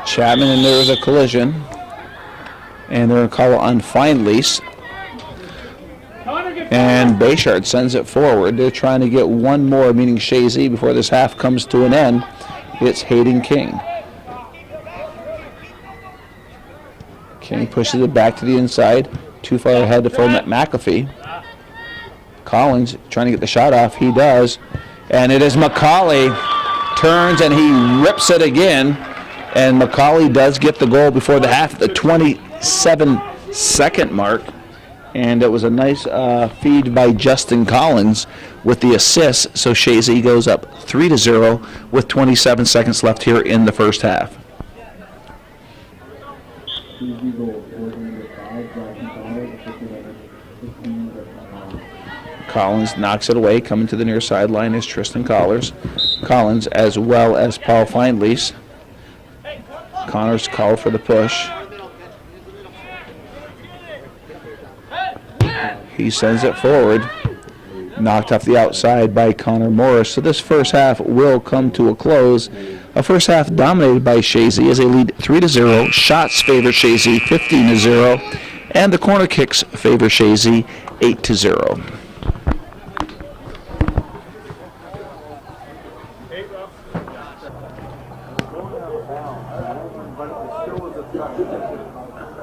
Chapman, and there's a collision. And they're going to call it on Feinlease. And Bayshard sends it forward. They're trying to get one more, meaning Chazy, before this half comes to an end. It's Hayden King. King pushes it back to the inside. Too far ahead for McAfee. Collins trying to get the shot off. He does. And it is McCauley. Turns and he rips it again. And McCauley does get the goal before the half, the 27-second mark. And it was a nice feed by Justin Collins with the assist. So Chazy goes up 3-0 with 27 seconds left here in the first half. Collins knocks it away. Coming to the near sideline is Tristan Collins, as well as Paul Feinlease. Connors called for the push. He sends it forward. Knocked off the outside by Connor Morris. So this first half will come to a close. A first half dominated by Chazy as they lead 3-0. Shots favor Chazy 15-0. And the corner kicks favor Chazy 8-0.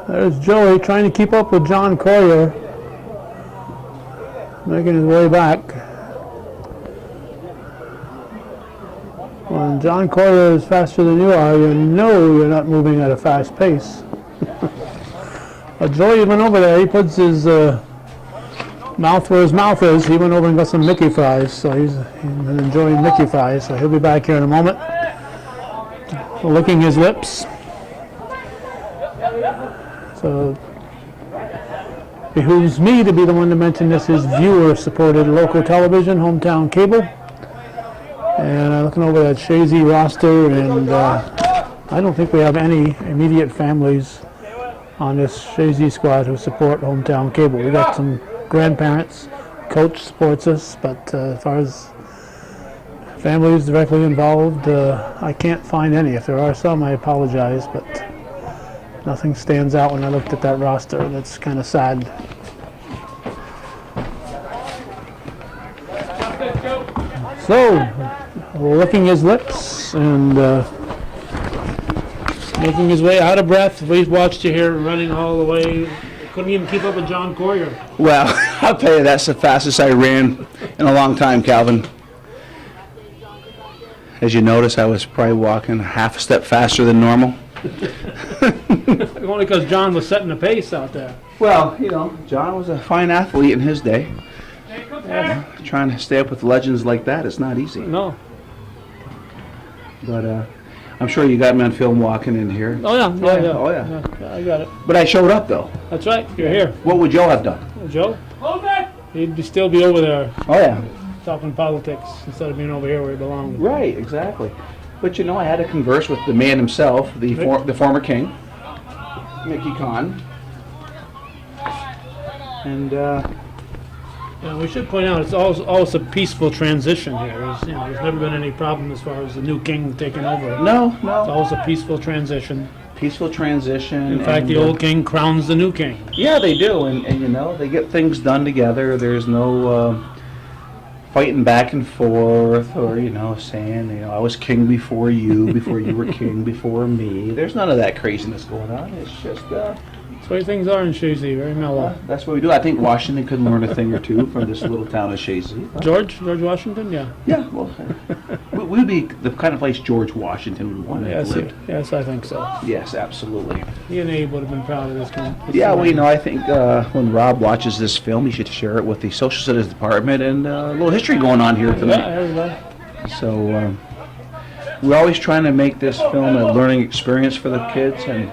There's Joey trying to keep up with John Collier, making his way back. When John Collier is faster than you are, you know you're not moving at a fast pace. But Joey went over there. He puts his mouth where his mouth is. He went over and got some Mickey fries, so he's been enjoying Mickey fries. So he'll be back here in a moment, licking his lips. So behooves me to be the one to mention this is viewer-supported local television, hometown cable. And I'm looking over that Chazy roster, and I don't think we have any immediate families on this Chazy squad who support hometown cable. We got some grandparents. Coach supports us, but as far as families directly involved, I can't find any. If there are some, I apologize, but nothing stands out when I looked at that roster, and it's kind of sad. So, licking his lips and making his way out of breath. We watched you here running all the way. Couldn't even keep up with John Collier. Well, I'll tell you, that's the fastest I ran in a long time, Calvin. As you notice, I was probably walking half a step faster than normal. Only because John was setting the pace out there. Well, you know, John was a fine athlete in his day. Trying to stay up with legends like that is not easy. No. But I'm sure you got me on film walking in here. Oh, yeah. Oh, yeah. Yeah, I got it. But I showed up, though. That's right. You're here. What would Joe have done? Joe? He'd still be over there Oh, yeah. talking politics instead of being over here where he belongs. Right, exactly. But, you know, I had to converse with the man himself, the former king, Mickey Kahn. And, Yeah, we should point out it's always a peaceful transition here. There's never been any problem as far as the new king taking over. no. It's always a peaceful transition. Peaceful transition. In fact, the old king crowns the new king. Yeah, they do. And, you know, they get things done together. There's no fighting back and forth or, you know, saying, you know, I was king before you were king before me. There's none of that craziness going on. It's just... That's the way things are in Chazy, very mellow. That's what we do. I think Washington could learn a thing or two from this little town of Chazy. George Washington, yeah. Yeah, well, would be the kind of place George Washington would want to have Yes, lived. yes, I think so. Yes, absolutely. He and Abe would have been proud of this one. Yeah, well, I think when Rob watches this film, he should share it with the Social Studies Department, and a little history going on here Yeah, tonight. everybody. So we're always trying to make this film a learning experience for the kids, and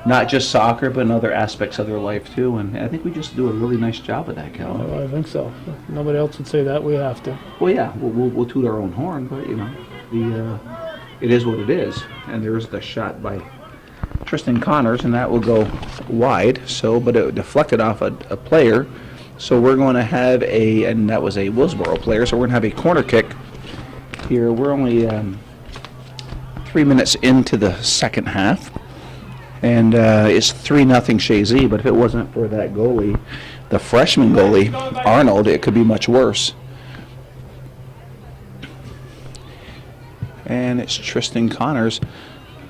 not just soccer, but in other aspects of their life too. And I think we just do a really nice job of that, Calvin. I think so. If nobody else would say that, we have to. Well, yeah, we'll toot our own horn, but it is what it is. And there's the shot by Tristan Connors, and that will go wide. So, but it deflected off a player. So we're going to have and that was a Willsboro player. So we're going to have a corner kick here. We're only 3 minutes into the second half. And it's 3-0 Chazy, but if it wasn't for that goalie, the freshman goalie, Arnold, it could be much worse. And it's Tristan Connors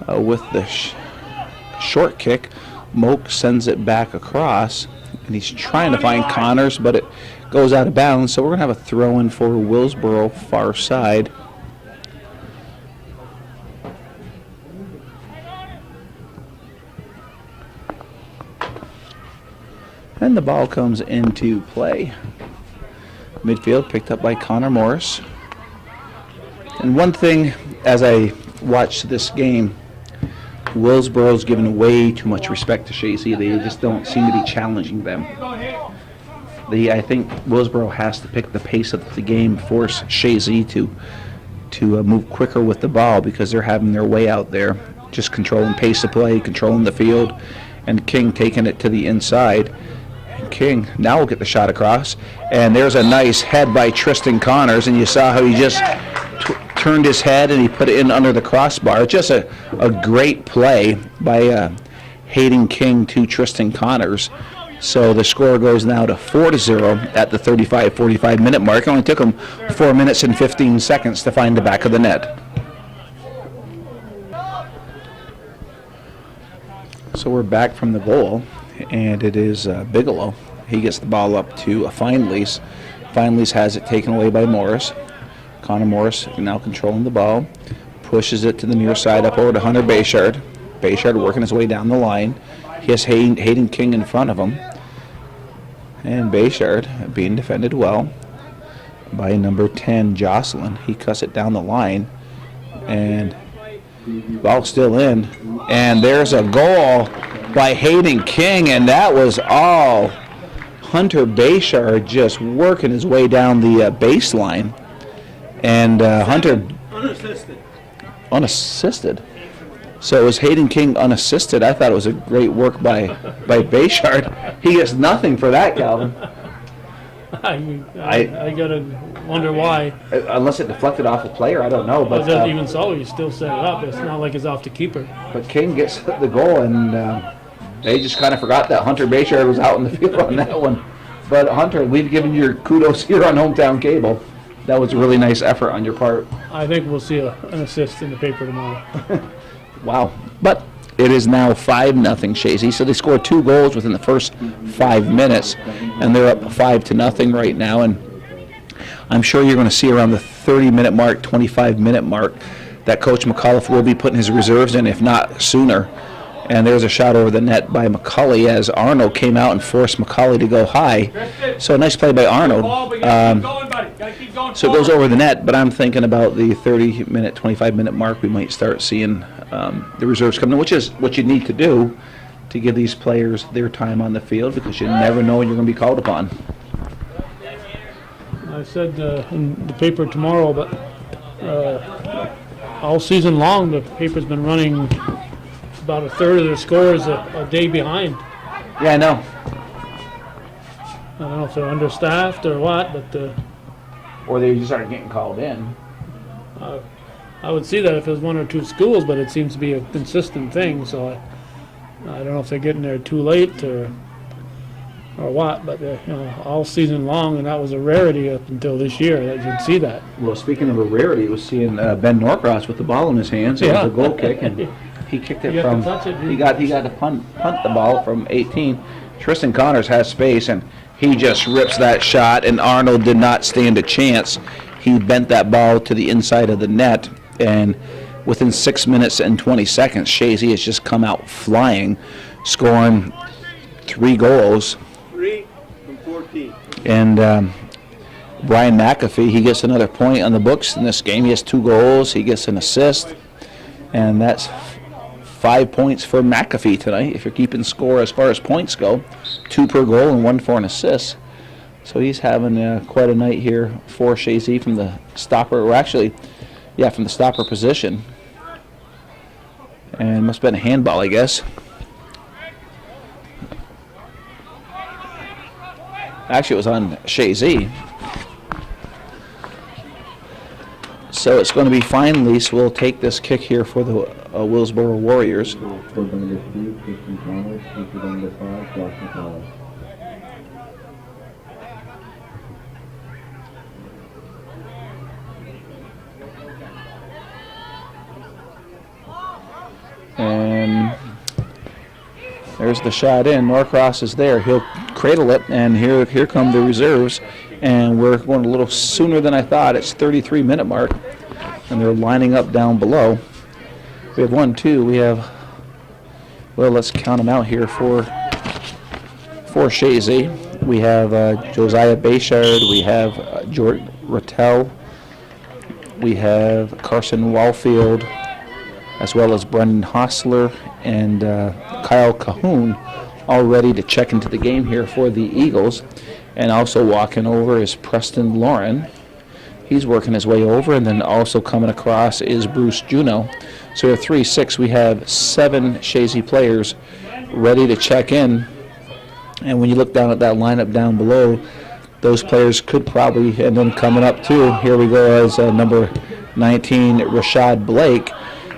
with the short kick. Moak sends it back across, and he's trying to find Connors, but it goes out of bounds. So we're going to have a throw-in for Willsboro, far side. And the ball comes into play. Midfield picked up by Connor Morris. And one thing, as I watched this game, Willsboro's given way too much respect to Chazy. They just don't seem to be challenging them. I think Willsboro has to pick the pace of the game, force Chazy to move quicker with the ball, because they're having their way out there, just controlling pace of play, controlling the field, and King taking it to the inside. King now will get the shot across, and there's a nice head by Tristan Connors, and you saw how he just turned his head and he put it in under the crossbar. Just a great play by Hayden King to Tristan Connors. So the score goes now to 4-0 at the 35-45 minute mark. It only took him 4 minutes and 15 seconds to find the back of the net. So we're back from the goal, and it is Bigelow. He gets the ball up to Feinleis. Feinleis has it taken away by Morris. Connor Morris now controlling the ball, pushes it to the near side up over to Hunter Bayshard. Bayshard working his way down the line. He has Hayden King in front of him. And Bayshard being defended well by number 10, Jocelyn. He cuts it down the line, and ball still in. And there's a goal by Hayden King, and that was all Hunter Bayshard just working his way down the baseline. And Hunter unassisted. So it was Hayden King unassisted. I thought it was a great work by Bayshard. He gets nothing for that, Calvin. I gotta wonder why. Unless it deflected off a player, I don't know. But Even so, he still set it up. It's not like it's off the keeper. But King gets the goal, and they just kind of forgot that Hunter Bayshard was out in the field on that one. But Hunter, we've given you your kudos here on Hometown Cable. That was a really nice effort on your part. I think we'll see an assist in the paper tomorrow. Wow. But it is now 5-0 Chazy. So they scored 2 goals within the first 5 minutes, and they're up 5-0 right now. And I'm sure you're going to see around the 30-minute mark, 25-minute mark, that Coach McAuliffe will be putting his reserves in, if not sooner. And there's a shot over the net by McCulley as Arnold came out and forced McCulley to go high. So a nice play by Arnold. So it goes over the net, but I'm thinking about the 30-minute, 25-minute mark, we might start seeing the reserves coming in, which is what you need to do to give these players their time on the field, because you never know when you're going to be called upon. I said in the paper tomorrow, but all season long the paper's been running about a third of their scores a day behind. Yeah, I know. I don't know if they're understaffed or what, but Or they just aren't getting called in. I would see that if it was 1 or 2 schools, but it seems to be a consistent thing. So I don't know if they're getting there too late or what, but all season long, and that was a rarity up until this year that you'd see that. Well, speaking of a rarity, was seeing Ben Norcross with the ball in his hands. It was a goal kick, and he kicked it from. He got to punt the ball from 18. Tristan Connors has space, and he just rips that shot, and Arnold did not stand a chance. he bent that ball to the inside of the net, and within 6 minutes and 20 seconds, Chazy has just come out flying, scoring 3 goals. 3 from 14. And Brian McAfee, he gets another point on the books in this game. He has 2 goals. He gets an assist. And that's 5 points for McAfee tonight, if you're keeping score as far as points go. 2 per goal and 1 for an assist. So he's having quite a night here for Chazy from the stopper, or actually, yeah, from the stopper position. And must have been a handball, I guess. Actually, it was on Chazy. So it's going to be Feinlease will take this kick here for the Willsboro Warriors. And there's the shot in. Norcross is there. He'll cradle it, and here come the reserves. And we're going a little sooner than I thought. It's 33-minute mark, and they're lining up down below. We have 1, 2. We have, well, let's count them out here for Chazy. We have Josiah Bayshard. We have Jordan Rattel. We have Carson Wallfield, as well as Brendan Hostler and Kyle Cahoon, all ready to check into the game here for the Eagles. And also walking over is Preston Lauren. He's working his way over, and then also coming across is Bruce Juno. So we have 3, 6. We have 7 Chazy players ready to check in. And when you look down at that lineup down below, those players could probably, and then coming up too, here we go as number 19, Rashad Blake.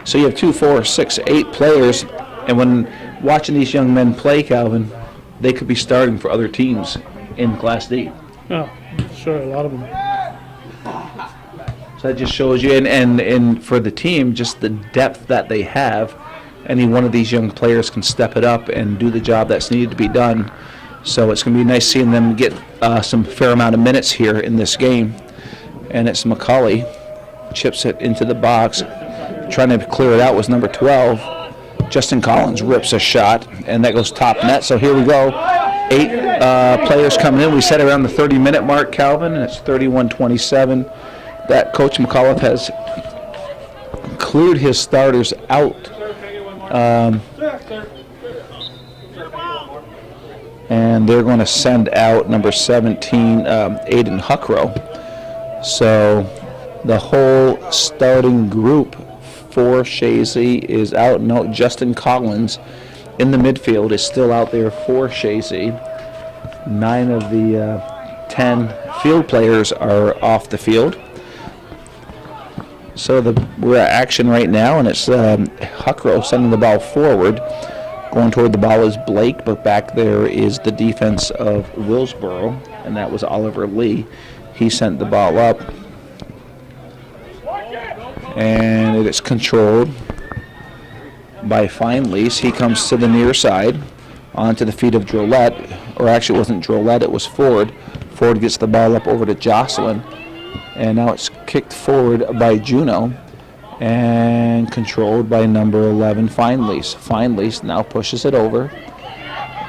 So you have 2, 4, 6, 8 players. And when watching these young men play, Calvin, they could be starting for other teams in Class D. Oh, sure, a lot of them. So that just shows you, and for the team, just the depth that they have. Any one of these young players can step it up and do the job that's needed to be done. So it's going to be nice seeing them get some fair amount of minutes here in this game. And it's McCauley, chips it into the box. Trying to clear it out was number 12. Justin Collins rips a shot, and that goes top net. So here we go. 8 players coming in. We set around the 30-minute mark, Calvin, and it's 31-27. That Coach McAuliffe has cleared his starters out. And they're going to send out number 17, Aiden Huckrow. So the whole starting group for Chazy is out. No, Justin Collins in the midfield is still out there for Chazy. 9 of the 10 field players are off the field. So we're at action right now, and it's Huckrow sending the ball forward. Going toward the ball is Blake, but back there is the defense of Willsboro, and that was Oliver Lee. He sent the ball up, and it is controlled by Feinlease. He comes to the near side, onto the feet of Drolette, or actually it wasn't Drolette, it was Ford. Ford gets the ball up over to Jocelyn, and now it's kicked forward by Juno and controlled by number 11, Feinlease. Feinlease now pushes it over,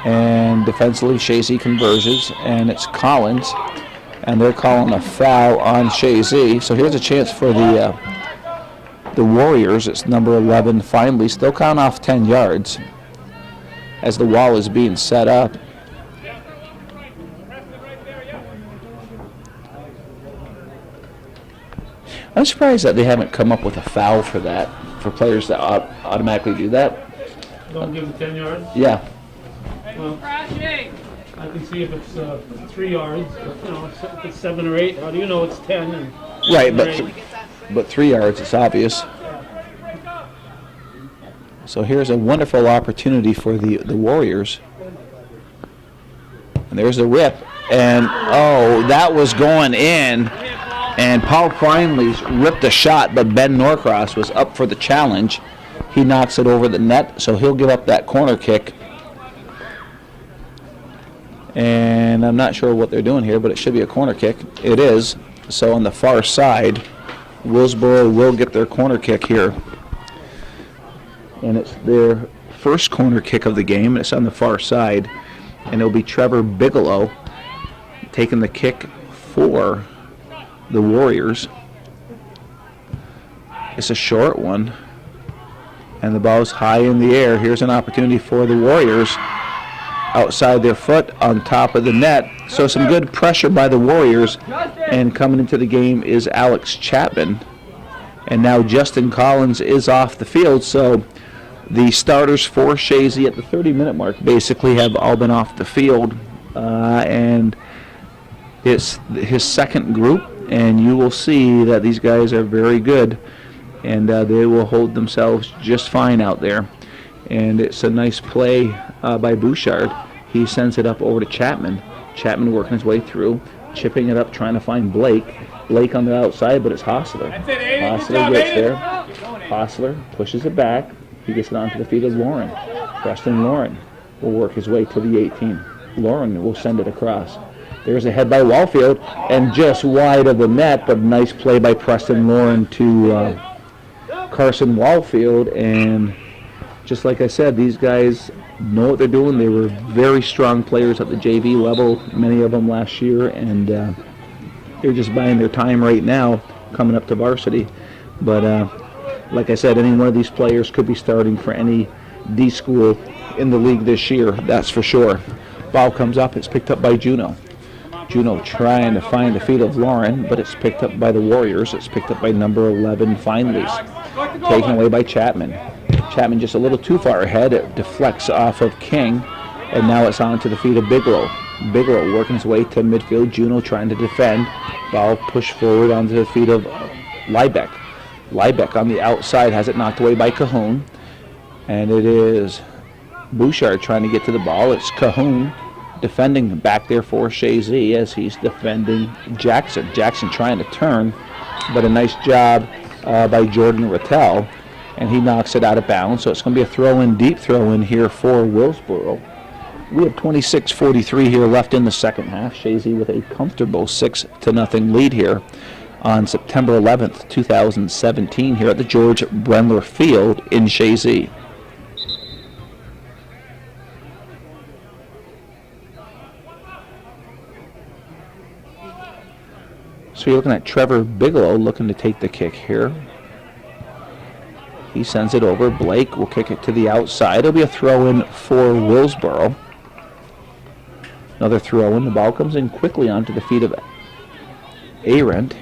and defensively Chazy converges, and it's Collins, and they're calling a foul on Chazy. So here's a chance for the Warriors. It's number 11, Feinlease. They'll count off 10 yards as the wall is being set up. I'm surprised that they haven't come up with a foul for that, for players that automatically do that. Don't give them 10 yards? Yeah. Well, I can see if it's 3 yards, but, if it's 7 or 8, how do you know it's 10? And Right, or but 3 yards, it's obvious. So here's a wonderful opportunity for the Warriors. And there's the rip. And, oh, that was going in. And Paul Feinlease ripped a shot, but Ben Norcross was up for the challenge. He knocks it over the net, so he'll give up that corner kick. And I'm not sure what they're doing here, but it should be a corner kick. It is. So on the far side, Willsboro will get their corner kick here. And it's their first corner kick of the game. It's on the far side. And it'll be Trevor Bigelow taking the kick for the Warriors. It's a short one. And the ball's high in the air. Here's an opportunity for the Warriors outside their foot on top of the net. So some good pressure by the Warriors. And coming into the game is Alex Chapman. And now Justin Collins is off the field. So the starters for Chazy at the 30-minute mark basically have all been off the field. And it's his second group. And you will see that these guys are very good. And they will hold themselves just fine out there. And it's a nice play by Bouchard. He sends it up over to Chapman. Chapman working his way through, chipping it up, trying to find Blake. Blake on the outside, but it's Hostler. Hostler gets there. Hostler pushes it back. He gets it onto the feet of Lauren. Preston Lauren will work his way to the 18. Lauren will send it across. There's a head by Wallfield, and just wide of the net, but nice play by Preston Lauren to Carson Wallfield. And just like I said, these guys know what they're doing. They were very strong players at the JV level, many of them last year, and they're just buying their time right now coming up to varsity. But like I said, any one of these players could be starting for any D school in the league this year, that's for sure. Ball comes up, it's picked up by Juno. Juno trying to find the feet of Lauren, but it's picked up by the Warriors. It's picked up by number 11, Findley's. Taken away by Chapman. Chapman just a little too far ahead. It deflects off of King, and now it's on to the feet of Bigelow. Bigelow working his way to midfield. Juno trying to defend. Ball pushed forward onto the feet of Liebeck. Liebeck on the outside has it knocked away by Cahoon, and it is Bouchard trying to get to the ball. It's Cahoon defending back there for Chazy as he's defending Jackson. Jackson trying to turn, but a nice job by Jordan Rattel, and he knocks it out of bounds. So it's going to be a throw-in, deep throw-in here for Willsboro. We have 26:43 here left in the second half. Chazy with a comfortable 6-0 lead here on September 11th, 2017 here at the George Brendler Field in Chazy. So you're looking at Trevor Bigelow looking to take the kick here. He sends it over. Blake will kick it to the outside. It'll be a throw-in for Willsboro. Another throw-in. The ball comes in quickly onto the feet of Arendt.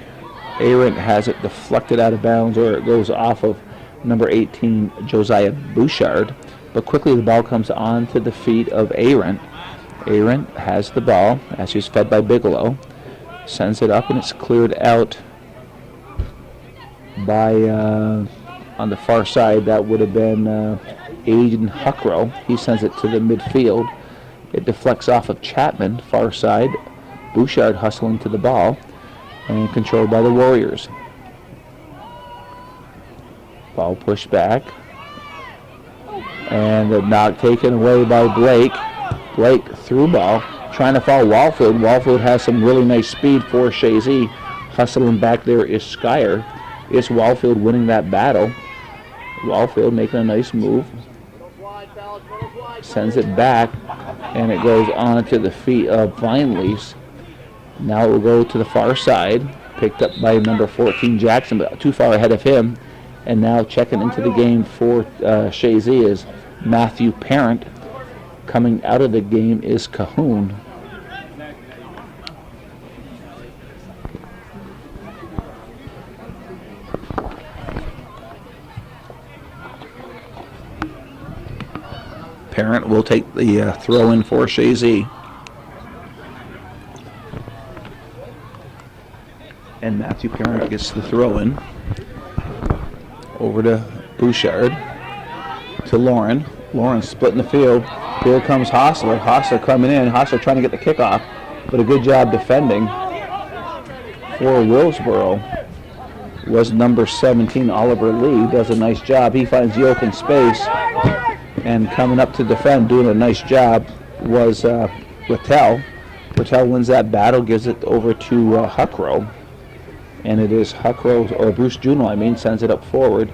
Arendt has it deflected out of bounds, or it goes off of number 18, Josiah Bouchard. But quickly the ball comes onto the feet of Arendt. Arendt has the ball as he's fed by Bigelow. Sends it up, and it's cleared out by, on the far side, that would have been Aiden Huckrow. He sends it to the midfield. It deflects off of Chapman, far side. Bouchard hustling to the ball, and controlled by the Warriors. Ball pushed back, and the knock taken away by Blake. Blake through ball, trying to follow Wallfield. Wallfield has some really nice speed for Chazy. Hustling back there is Skyer. It's Wallfield winning that battle. Wallfield making a nice move. Sends it back, and it goes on to the feet of Vinelease. Now it will go to the far side. Picked up by number 14, Jackson, but too far ahead of him. And now checking into the game for Chazy is Matthew Parent. Coming out of the game is Cahoon. Parent will take the throw in for Chazy. And Matthew Parent gets the throw in. Over to Bouchard. To Lauren. Lauren splitting the field. Here comes Hostler. Hostler coming in. Hostler trying to get the kickoff. But a good job defending for Willsboro was number 17, Oliver Lee. Does a nice job. He finds the open space. And coming up to defend, doing a nice job, was Rattel. Rattel wins that battle, gives it over to Huckrow. and it is Huckrow, or Bruce Juno, sends it up forward,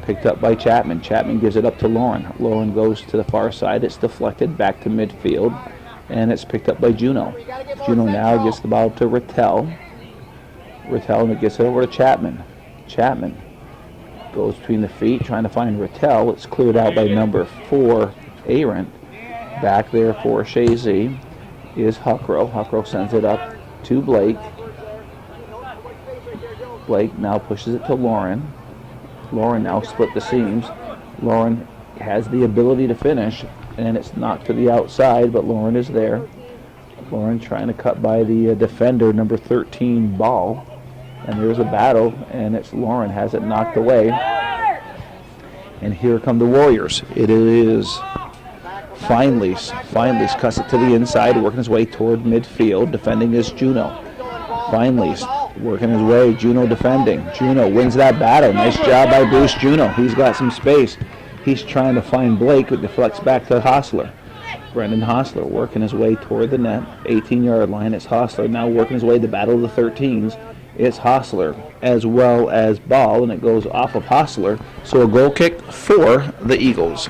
picked up by Chapman. Chapman gives it up to Lauren. Lauren goes to the far side. It's deflected back to midfield, and it's picked up by Juno. Juno now gets the ball to Rattel. Rattel gets it over to Chapman. Chapman goes between the feet, trying to find Rattel. It's cleared out by number 4, Arendt. Back there for Chazy is Huckrow. Huckrow sends it up to Blake. Blake now pushes it to Lauren. Lauren now split the seams. Lauren has the ability to finish, and it's knocked to the outside, but Lauren is there. Lauren trying to cut by the defender, number 13, Ball. And there's a battle, and it's Lauren has it knocked away. And here come the Warriors. It is Feinleis. Feinleis cuts it to the inside, working his way toward midfield. Defending is Juno. Feinleis working his way. Juno defending. Juno wins that battle. Nice job by Bruce Juno. He's got some space. He's trying to find Blake, who deflects back to Hostler. Brendan Hostler working his way toward the net. 18-yard line. It's Hostler now working his way to battle of the 13s. It's Hostler as well as Ball, and it goes off of Hostler. So a goal kick for the Eagles.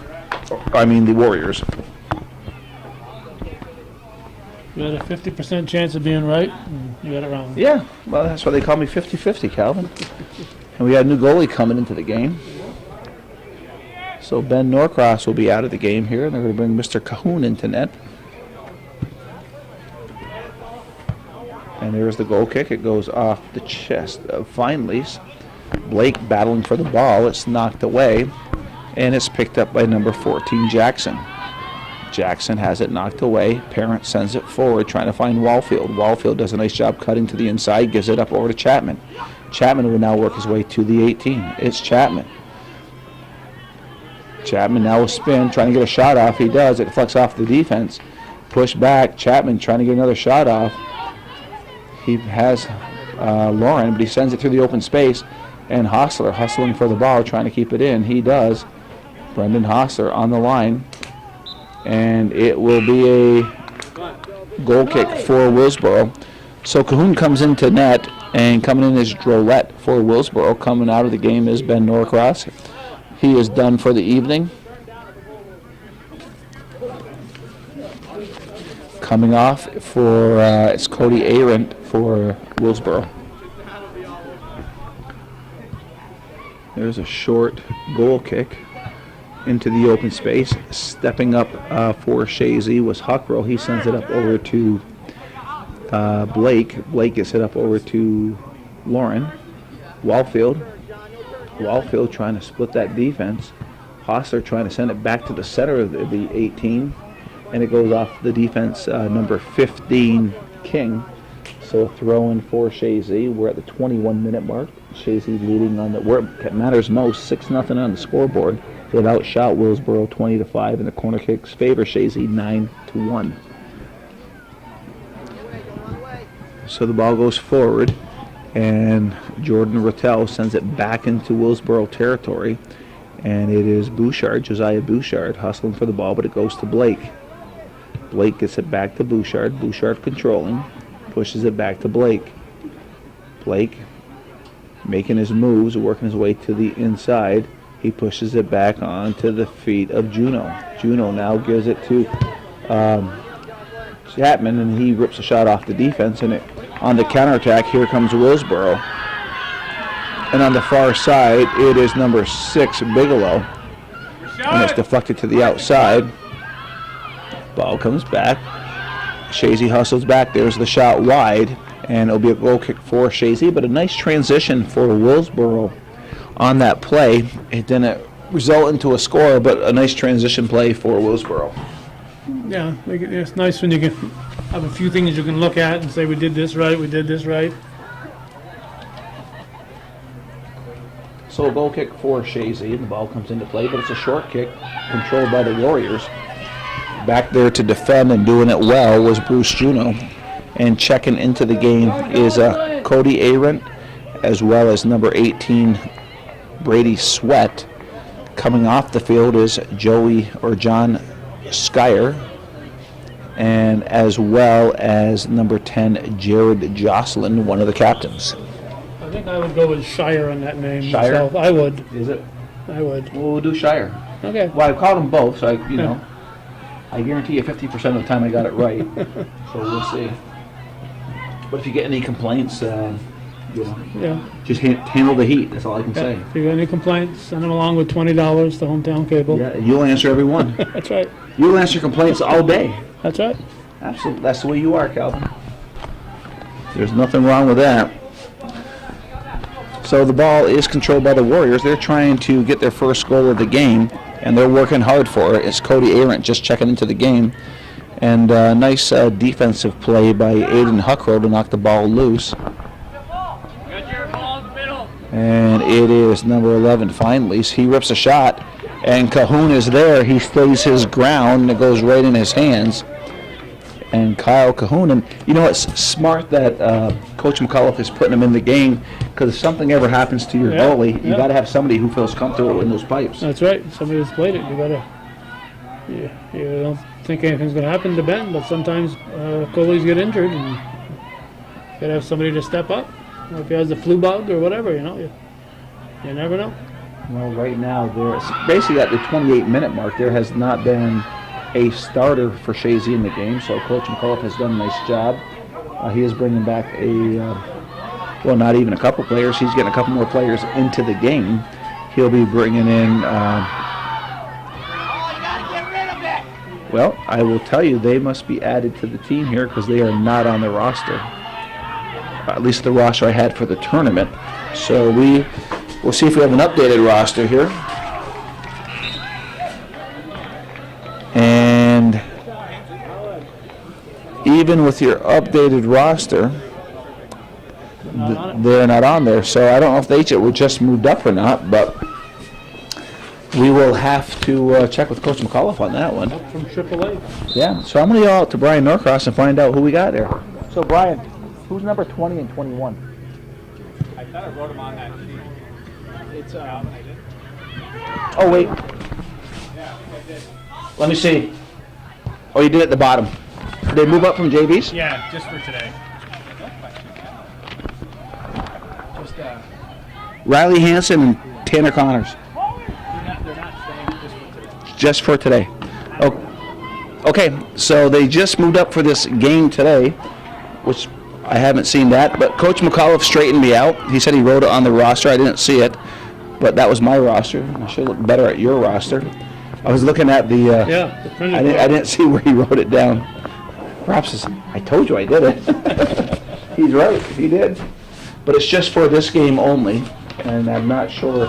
The Warriors. You had a 50% chance of being right, and you got it wrong. Yeah, well, that's why they call me 50-50, Calvin. And we got a new goalie coming into the game. So Ben Norcross will be out of the game here, and they're going to bring Mr. Cahoon into net. And there's the goal kick. It goes off the chest of Feinleis. Blake battling for the ball. It's knocked away, and it's picked up by number 14, Jackson. Jackson has it knocked away. Parent sends it forward, trying to find Wallfield. Wallfield does a nice job cutting to the inside, gives it up over to Chapman. Chapman will now work his way to the 18. It's Chapman. Chapman now will spin, trying to get a shot off. He does. It deflects off the defense. Push back. Chapman trying to get another shot off. He has Lauren, but he sends it through the open space. And Hostler hustling for the ball, trying to keep it in. He does. Brendan Hostler on the line. And it will be a goal kick for Willsboro. So Cahoon comes into net, and coming in is Drolette for Willsboro. Coming out of the game is Ben Norcross. He is done for the evening. Coming off for it's Cody Arendt for Willsboro. There's a short goal kick into the open space. Stepping up for Chazy was Huckrow. He sends it up over to Blake. Blake gets it up over to Lauren. Wallfield trying to split that defense. Hostler trying to send it back to the center of the 18. And it goes off the defense, number 15, King. So a throw in for Chazy. We're at the 21-minute mark. Chazy leading on the where it matters most, 6-0 on the scoreboard. They've outshot Willsboro 20-5, and the corner kicks favor Chazy 9-1. So the ball goes forward, and Jordan Rattel sends it back into Willsboro territory, and it is Bouchard, Josiah Bouchard, hustling for the ball, but it goes to Blake. Blake gets it back to Bouchard. Bouchard controlling, pushes it back to Blake. Blake making his moves, working his way to the inside. He pushes it back onto the feet of Juno. Juno now gives it to Chapman, and he rips a shot off the defense. And on the counterattack, here comes Willsboro. And on the far side, it is number 6, Bigelow. And it's deflected to the outside. Ball comes back. Chazy hustles back. There's the shot wide. And it'll be a goal kick for Chazy, but a nice transition for Willsboro on that play. It didn't result into a score, but a nice transition play for Willsboro. Yeah, it's nice when you can have a few things you can look at and say, we did this right, we did this right. So a goal kick for Chazy, and the ball comes into play, but it's a short kick controlled by the Warriors. Back there to defend and doing it well was Bruce Juno. And checking into the game is Cody Arendt, as well as number 18, Brady Sweat. Coming off the field is John Skyer, and as well as number 10, Jared Jocelyn, one of the captains. I think I would go with Shire on that name Shire? myself. I would. Is it? I would. Well, we'll do Shire. Okay. Well, I've called them both, so I guarantee you 50% of the time I got it right. So we'll see. But if you get any complaints, Yeah. just handle the heat. That's all I can say. If you got any complaints, send them along with $20 to Hometown Cable. Yeah, you'll answer every one. That's right. You'll answer complaints all day. That's right. Absolutely. That's the way you are, Calvin. There's nothing wrong with that. So the ball is controlled by the Warriors. They're trying to get their first goal of the game, and they're working hard for it. It's Cody Arendt just checking into the game. And nice defensive play by Aiden Huckrow to knock the ball loose. And it is number 11, finally. He rips a shot, and Cahoon is there. He stays his ground, and it goes right in his hands. And Kyle Cahoon, and it's smart that Coach McAuliffe is putting him in the game, because if something ever happens to your goalie, you got to have somebody who feels comfortable in those pipes. That's right. Somebody who's played it. You gotta. You don't think anything's gonna happen to Ben, but sometimes goalies get injured, and you gotta have somebody to step up. If he has the flu bug or whatever, you never know. Well, right now, they're basically at the 28-minute mark. There has not been a starter for Chazy in the game, so Coach McAuliffe has done a nice job. He is bringing back not even a couple players. He's getting a couple more players into the game. He'll be bringing in, well, I will tell you, they must be added to the team here because they are not on the roster. At least the roster I had for the tournament. So we'll see if we have an updated roster here. And even with your updated roster, they're not on there. So I don't know if they were just moved up or not, but we will have to check with Coach McAuliffe on that one. Up from AAA. Yeah, so I'm going to go out to Brian Norcross and find out who we got there. So Brian, who's number 20 and 21? I thought I wrote them on that sheet. It's Oh, wait. Let me see. Oh, you did at the bottom. Did they move up from JVs? Yeah, just for today. Just Riley Hansen and Tanner Connors. they're not staying Just for today. Oh, okay, so they just moved up for this game today, which I haven't seen that, but Coach McAuliffe straightened me out. He said he wrote it on the roster. I didn't see it, but that was my roster. I should look better at your roster. I was looking at the The printed I didn't see where he wrote it down. Perhaps I told you I did it. He's right, he did. But it's just for this game only, and I'm not sure.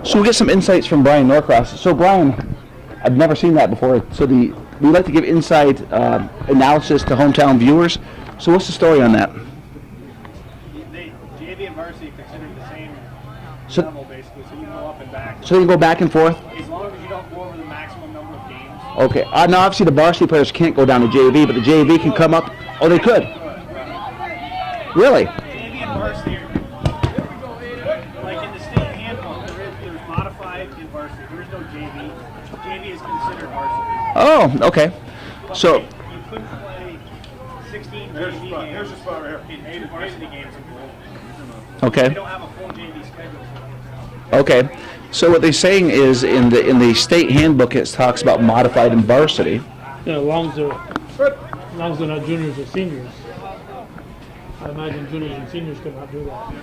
So we'll get some insights from Brian Norcross. So Brian, I've never seen that before. So we like to give inside analysis to hometown viewers. So what's the story on that? JV and varsity considered the same So- level, basically, so you can go up and back. So you can go back and forth? As long as you don't go over the maximum number of games. Okay. Now obviously the varsity players can't go down to JV, but the JV can come up. Oh, they could? Really? JV and varsity are, like in the state handbook, there's modified in varsity. There is no JV. JV is considered varsity. Oh, okay. So, You couldn't play 16 JV games. Here's the spot right here. In 8 varsity games in Gold. okay. They don't have a full JV schedule. Okay. So what they're saying is in the state handbook it talks about modified and varsity. As long as they're not juniors or seniors. I imagine juniors and seniors could not do that.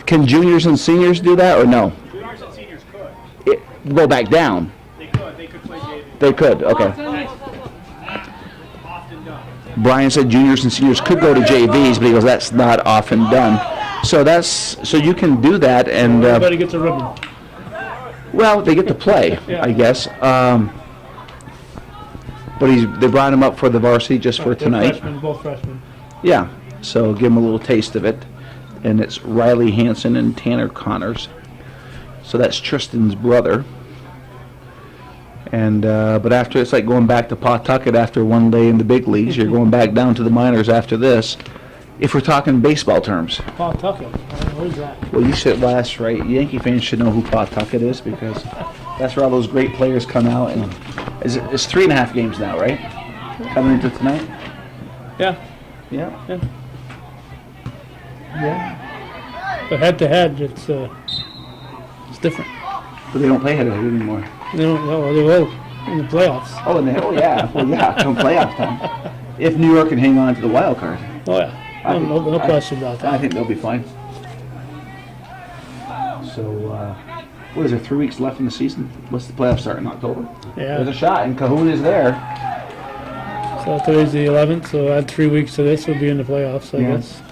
Can juniors and seniors do that or no? Juniors and seniors could. Go back down. They could. They could play JV. They could. Okay. That's often done. Brian said juniors and seniors could go to JVs, but he goes, that's not often done. So you can do that, and Everybody gets a ribbon. well, they get to play, Yeah. I guess. But they brought him up for the varsity just for They're tonight. Freshmen, both freshmen. Yeah. So give him a little taste of it, and it's Riley Hansen and Tanner Connors. So that's Tristan's brother. And but after, it's like going back to Pawtucket after one day in the big leagues. You're going back down to the minors after this. If we're talking baseball terms. Pawtucket. Where's that? Well, you said last, right? Yankee fans should know who Pawtucket is because that's where all those great players come out. And it's 3.5 games now, right? Coming into tonight. Yeah. Yeah. Yeah. Yeah. But head-to-head, it's different. But they don't play head-to-head anymore. They don't, well, they will in the playoffs. Oh, yeah. Well, yeah, come playoff time. If New York can hang on to the wild card. Oh, yeah. No question about I that. think they'll be fine. So, what is there, 3 weeks left in the season? What's the playoffs start in October? Yeah. There's a shot, and Cahoon is there. So today's the 11th, so add 3 weeks to this, we'll be in the playoffs, I guess.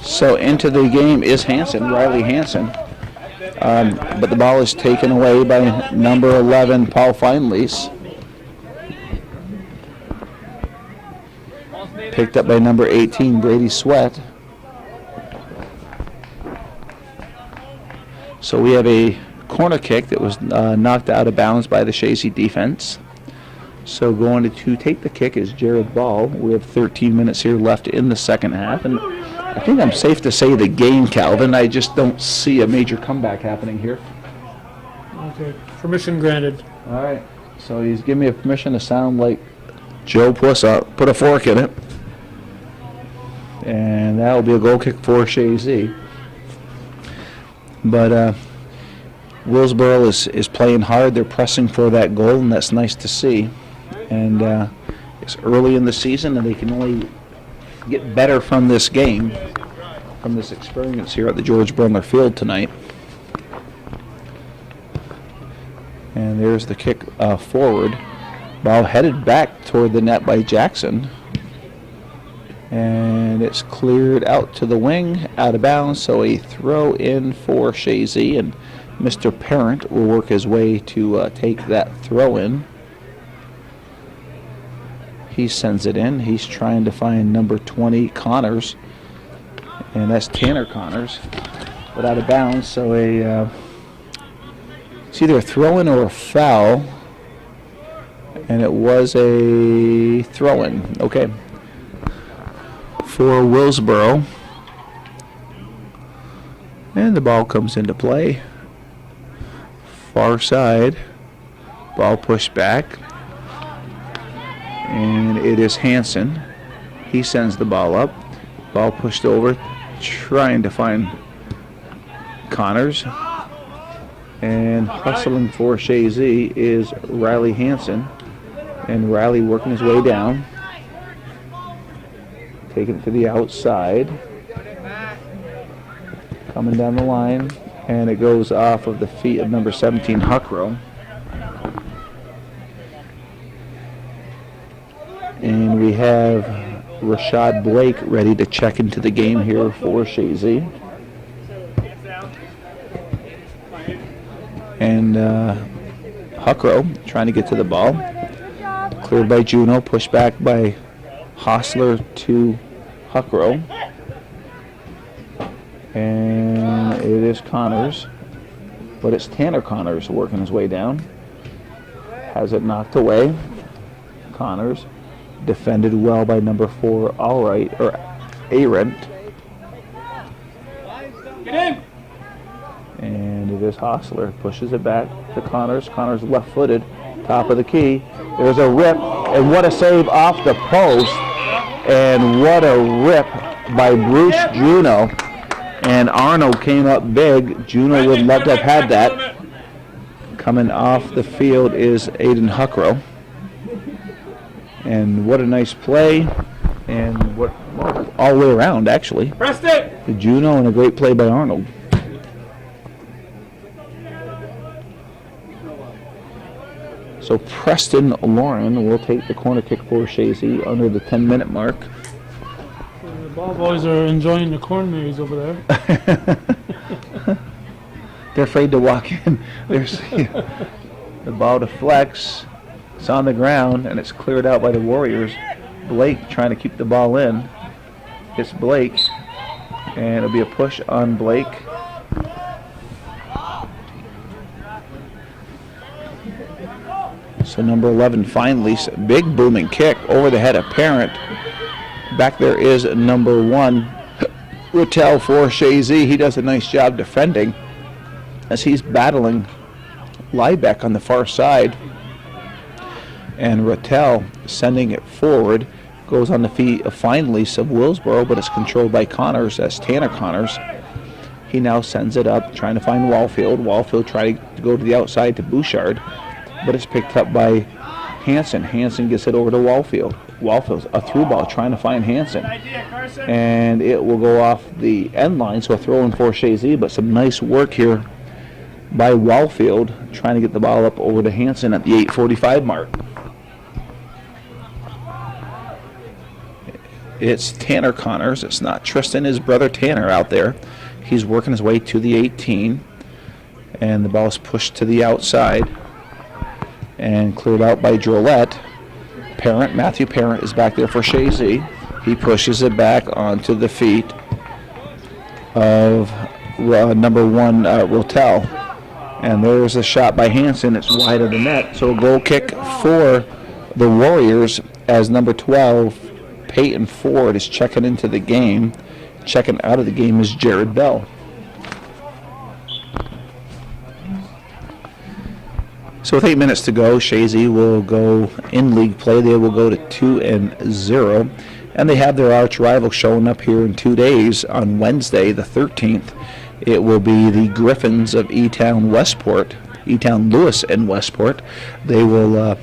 So into the game is Riley Hansen. But the ball is taken away by number 11, Paul Feinlease. Picked up by number 18, Brady Sweat. So we have a corner kick that was knocked out of bounds by the Chazy defense. So going to take the kick is Jared Ball. We have 13 minutes here left in the second half. And I think I'm safe to say the game, Calvin. I just don't see a major comeback happening here. Okay, permission granted. All right. So he's giving me a permission to sound like Joe Puss up. Put a fork in it. And that will be a goal kick for Chazy. But Willsboro is playing hard. They're pressing for that goal, and that's nice to see. And it's early in the season, and they can only get better from this game, from this experience here at the George Brendler Field tonight. And there's the kick forward. Ball headed back toward the net by Jackson. And it's cleared out to the wing, out of bounds, so a throw in for Chazy, and Mr. Parent will work his way to take that throw in. He sends it in. He's trying to find number 20, Connors, and that's Tanner Connors, but out of bounds, so it's either a throw in or a foul, and it was a throw in. Okay. For Willsboro, and the ball comes into play. Far side, ball pushed back, and it is Hansen. He sends the ball up, ball pushed over, trying to find Connors, and hustling for Chazy is Riley Hansen, and Riley working his way down. Taking it to the outside. Coming down the line. And it goes off of the feet of number 17, Huckrow. And we have Rashad Blake ready to check into the game here for Chazy. And Huckrow trying to get to the ball. Cleared by Juno, pushed back by Hostler to Huckrow. And it is Connors. But it's Tanner Connors working his way down. Has it knocked away. Connors. Defended well by number 4, Allright, or Arendt. Get in! And it is Hostler. Pushes it back to Connors. Connors left-footed. Top of the key. There's a rip. And what a save off the post. And what a rip by Bruce Juno. And Arnold came up big. Juno would love to have had that. Coming off the field is Aiden Huckrow. And what a nice play. And what all the way around, actually. Pressed it! The Juno and a great play by Arnold. So Preston Lauren will take the corner kick for Chazy under the 10-minute mark. The ball boys are enjoying the corn maze over there. They're afraid to walk in. There's the ball deflects. It's on the ground, and it's cleared out by the Warriors. Blake trying to keep the ball in. It's Blake, and it'll be a push on Blake. So number 11, finally, big booming kick over the head of Parent. Back there is number 1, Rattel for Chazy. He does a nice job defending as he's battling Liebeck on the far side. And Rattel sending it forward. goes on the feet of fine lease of Willsboro, but it's controlled by Connors. That's Tanner Connors. He now sends it up, trying to find Wallfield. Wallfield trying to go to the outside to Bouchard, but it's picked up by Hanson. Hanson gets it over to Wallfield. Wallfield's a through ball trying to find Hanson. And it will go off the end line, so a throw in for Chazy, but some nice work here by Wallfield trying to get the ball up over to Hanson at the 8:45 mark. It's Tanner Connors. It's not Tristan, his brother Tanner out there. He's working his way to the 18, and the ball is pushed to the outside and cleared out by Drolette. Matthew Parent is back there for Chazy. He pushes it back onto the feet of number 1, Rotel. And there's a shot by Hanson. It's wide of the net. So a goal kick for the Warriors as number 12, Peyton Ford, is checking into the game. Checking out of the game is Jared Bell. So with 8 minutes to go, Chazy will go in league play. They will go to 2-0. And they have their arch rival showing up here in 2 days on Wednesday, the 13th. It will be the Griffins of E-Town Westport, E-Town Lewis and Westport. They will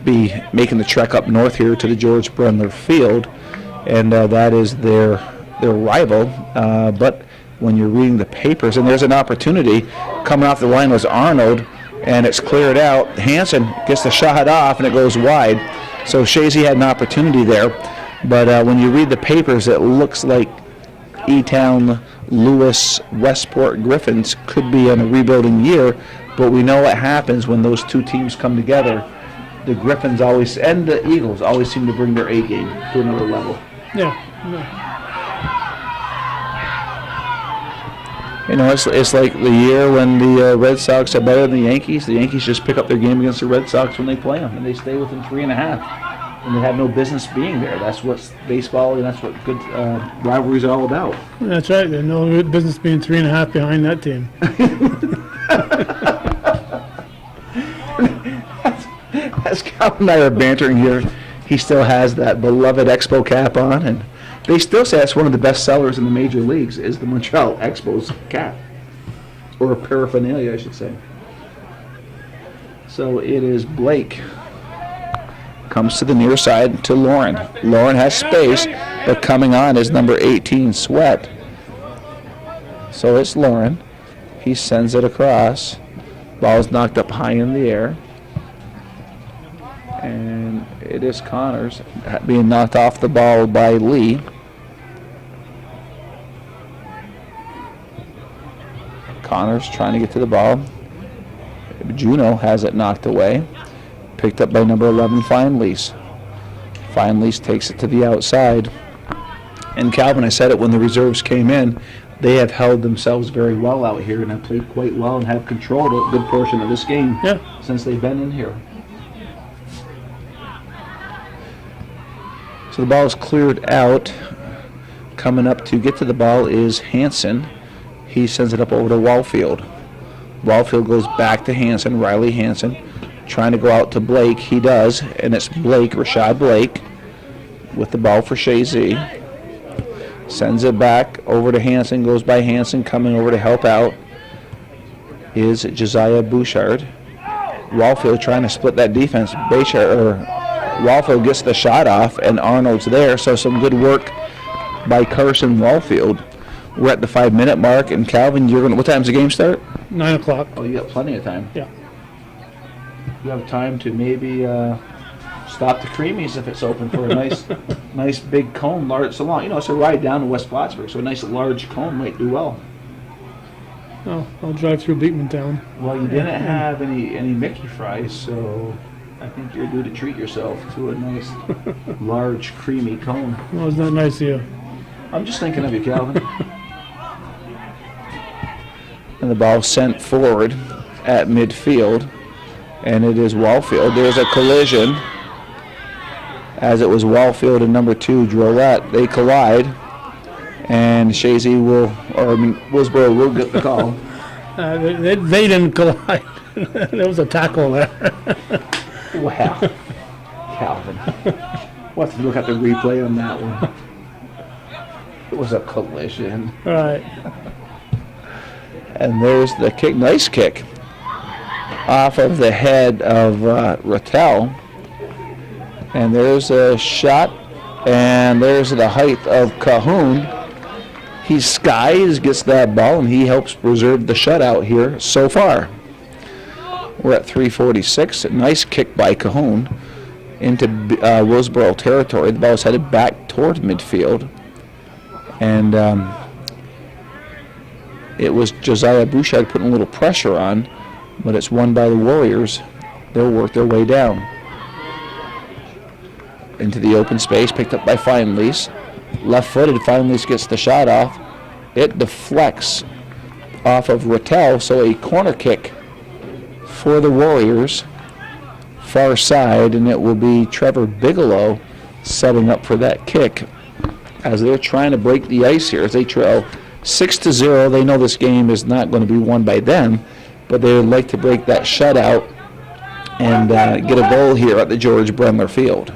be making the trek up north here to the George Brendler Field, and that is their rival. But when you're reading the papers, and there's an opportunity, coming off the line was Arnold, and it's cleared out. Hanson gets the shot off, and it goes wide. So Chazy had an opportunity there. But when you read the papers, it looks like E-Town Lewis Westport Griffins could be in a rebuilding year. But we know what happens when those two teams come together. The Griffins always, and the Eagles, always seem to bring their A game to another level. Yeah. You know, it's like the year when the Red Sox are better than the Yankees. The Yankees just pick up their game against the Red Sox when they play them, and they stay within 3.5. And they have no business being there. That's what baseball, and that's what good rivalries are all about. That's right. There's no business being 3.5 behind that team. As Calvin and I are bantering here, he still has that beloved Expo cap on, and they still say that's one of the best sellers in the major leagues is the Montreal Expos cap, or paraphernalia, I should say. So it is Blake. Comes to the near side to Lauren. Lauren has space, but coming on is number 18, Sweat. So it's Lauren. He sends it across. Ball is knocked up high in the air. And it is Connors being knocked off the ball by Lee. Connors trying to get to the ball. Juno has it knocked away. Picked up by number 11, Fine Lease. Fine Lease takes it to the outside. And Calvin, I said it when the reserves came in, they have held themselves very well out here and have played quite well and have controlled a good portion of this game since they've been in here. So the ball is cleared out. Coming up to get to the ball is Hanson. He sends it up over to Wallfield. Wallfield goes back to Hanson, Riley Hanson, trying to go out to Blake. He does, and it's Blake, Rashad Blake, with the ball for Chazy. Sends it back over to Hanson, goes by Hanson, coming over to help out is Josiah Bouchard. Wallfield trying to split that defense. Wallfield gets the shot off, and Arnold's there, so some good work by Carson Wallfield. We're at the 5-minute mark, and Calvin, what time's the game start? 9 o'clock. Oh, you got plenty of time. Yeah. You have time to maybe stop the Creamies if it's open for a nice big cone, large, so long. You know, it's a ride down to West Plattsburgh, so a nice large cone might do well. Oh, I'll drive through Beekman Town. Well, you didn't have any Mickey fries, so I think you're due to treat yourself to a nice large creamy cone. Well, it's not nice of you. I'm just thinking of you, Calvin. And the ball sent forward at midfield, and it is Wallfield. There's a collision, as it was Wallfield and number 2, Drolette. They collide, and Willsboro will get the call. They didn't collide. There was a tackle there. Wow, Calvin. We'll have to look at the replay on that one. It was a collision. Right. And there's the kick. Nice kick off of the head of Rattel. And there's a shot. And there's the height of Cahoon. He skies, gets that ball, and he helps preserve the shutout here so far. We're at 3:46. A nice kick by Cahoon into Willsboro territory. The ball is headed back toward midfield. And it was Josiah Bouchard putting a little pressure on, but it's won by the Warriors. They'll work their way down. Into the open space, picked up by Feinlease. Left-footed, Feinlease gets the shot off. It deflects off of Rattel, so a corner kick for the Warriors. Far side, and it will be Trevor Bigelow setting up for that kick as they're trying to break the ice here. As they trail 6-0, they know this game is not going to be won by them, but they would like to break that shutout and get a goal here at the George Brendler Field.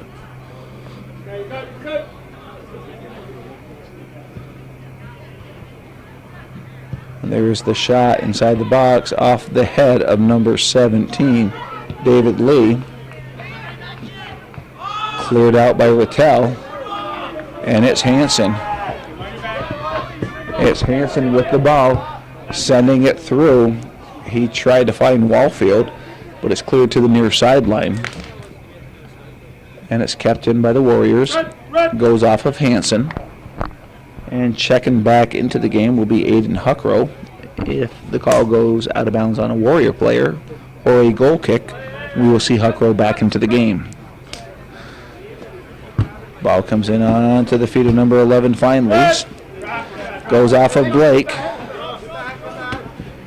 And there's the shot inside the box off the head of number 17, David Lee. Cleared out by Rattel. And it's Hansen. It's Hansen with the ball, sending it through. He tried to find Wallfield, but it's cleared to the near sideline. And it's kept in by the Warriors. Goes off of Hansen. And checking back into the game will be Aiden Huckrow. If the call goes out of bounds on a Warrior player or a goal kick, we will see Huckrow back into the game. Ball comes in onto the feet of number 11, Feinlease. Goes off of Blake.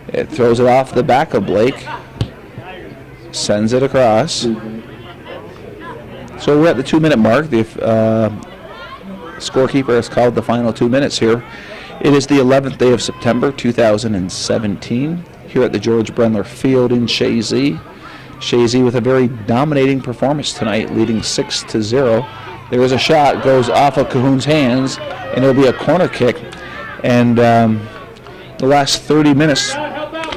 It throws it off the back of Blake. Sends it across. So we're at the 2-minute mark. The scorekeeper has called the final 2 minutes here. It is the 11th day of September, 2017, here at the George Brendler Field in Chazy. Chazy with a very dominating performance tonight, leading 6-0. There is a shot, goes off of Cahoon's hands, and it'll be a corner kick. And the last 30 minutes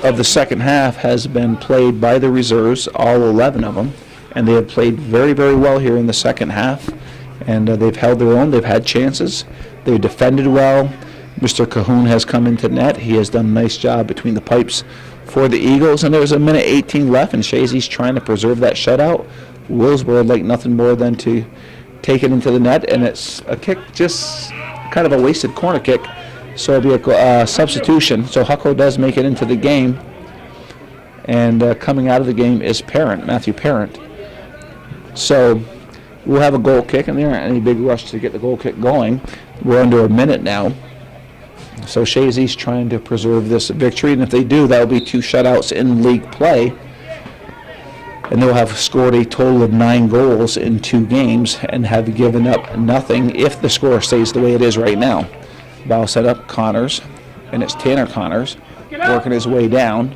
of the second half has been played by the reserves, all 11 of them, and they have played very, very well here in the second half. And they've held their own. They've had chances. They've defended well. Mr. Cahoon has come into net. He has done a nice job between the pipes for the Eagles. And there's a minute 18 left, and Chazy's trying to preserve that shutout. Willsboro would like nothing more than to take it into the net, and it's a kick, just kind of a wasted corner kick. So it'll be a substitution. So Huckrow does make it into the game. And coming out of the game is Matthew Parent. So we'll have a goal kick, and there aren't any big rush to get the goal kick going. We're under a minute now. So Chazy's trying to preserve this victory, and if they do, that'll be 2 shutouts in league play. And they'll have scored a total of 9 goals in 2 games and have given up nothing if the score stays the way it is right now. Ball set up, Connors, and it's Tanner Connors working his way down.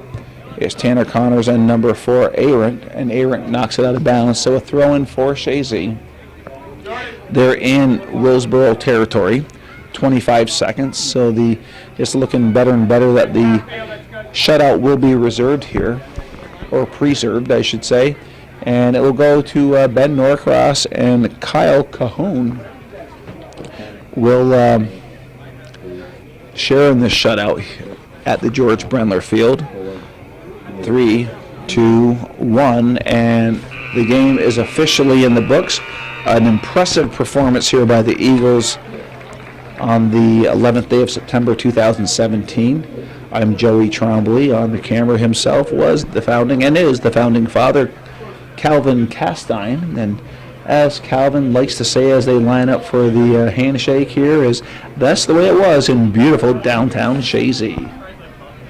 It's Tanner Connors and number 4, Arendt, and Arendt knocks it out of bounds, so a throw-in for Chazy. They're in Willsboro territory, 25 seconds, so it's looking better and better that the shutout will be reserved here, or preserved, I should say, and it will go to Ben Norcross, and Kyle Cahoon will share in this shutout at the George Brendler Field. 3, 2, 1, and the game is officially in the books. An impressive performance here by the Eagles on the 11th day of September 2017. I'm Joey Trombley. On the camera himself was the founding, and is the founding father, Calvin Castine. And as Calvin likes to say as they line up for the handshake here, is that's the way it was in beautiful downtown Chazy.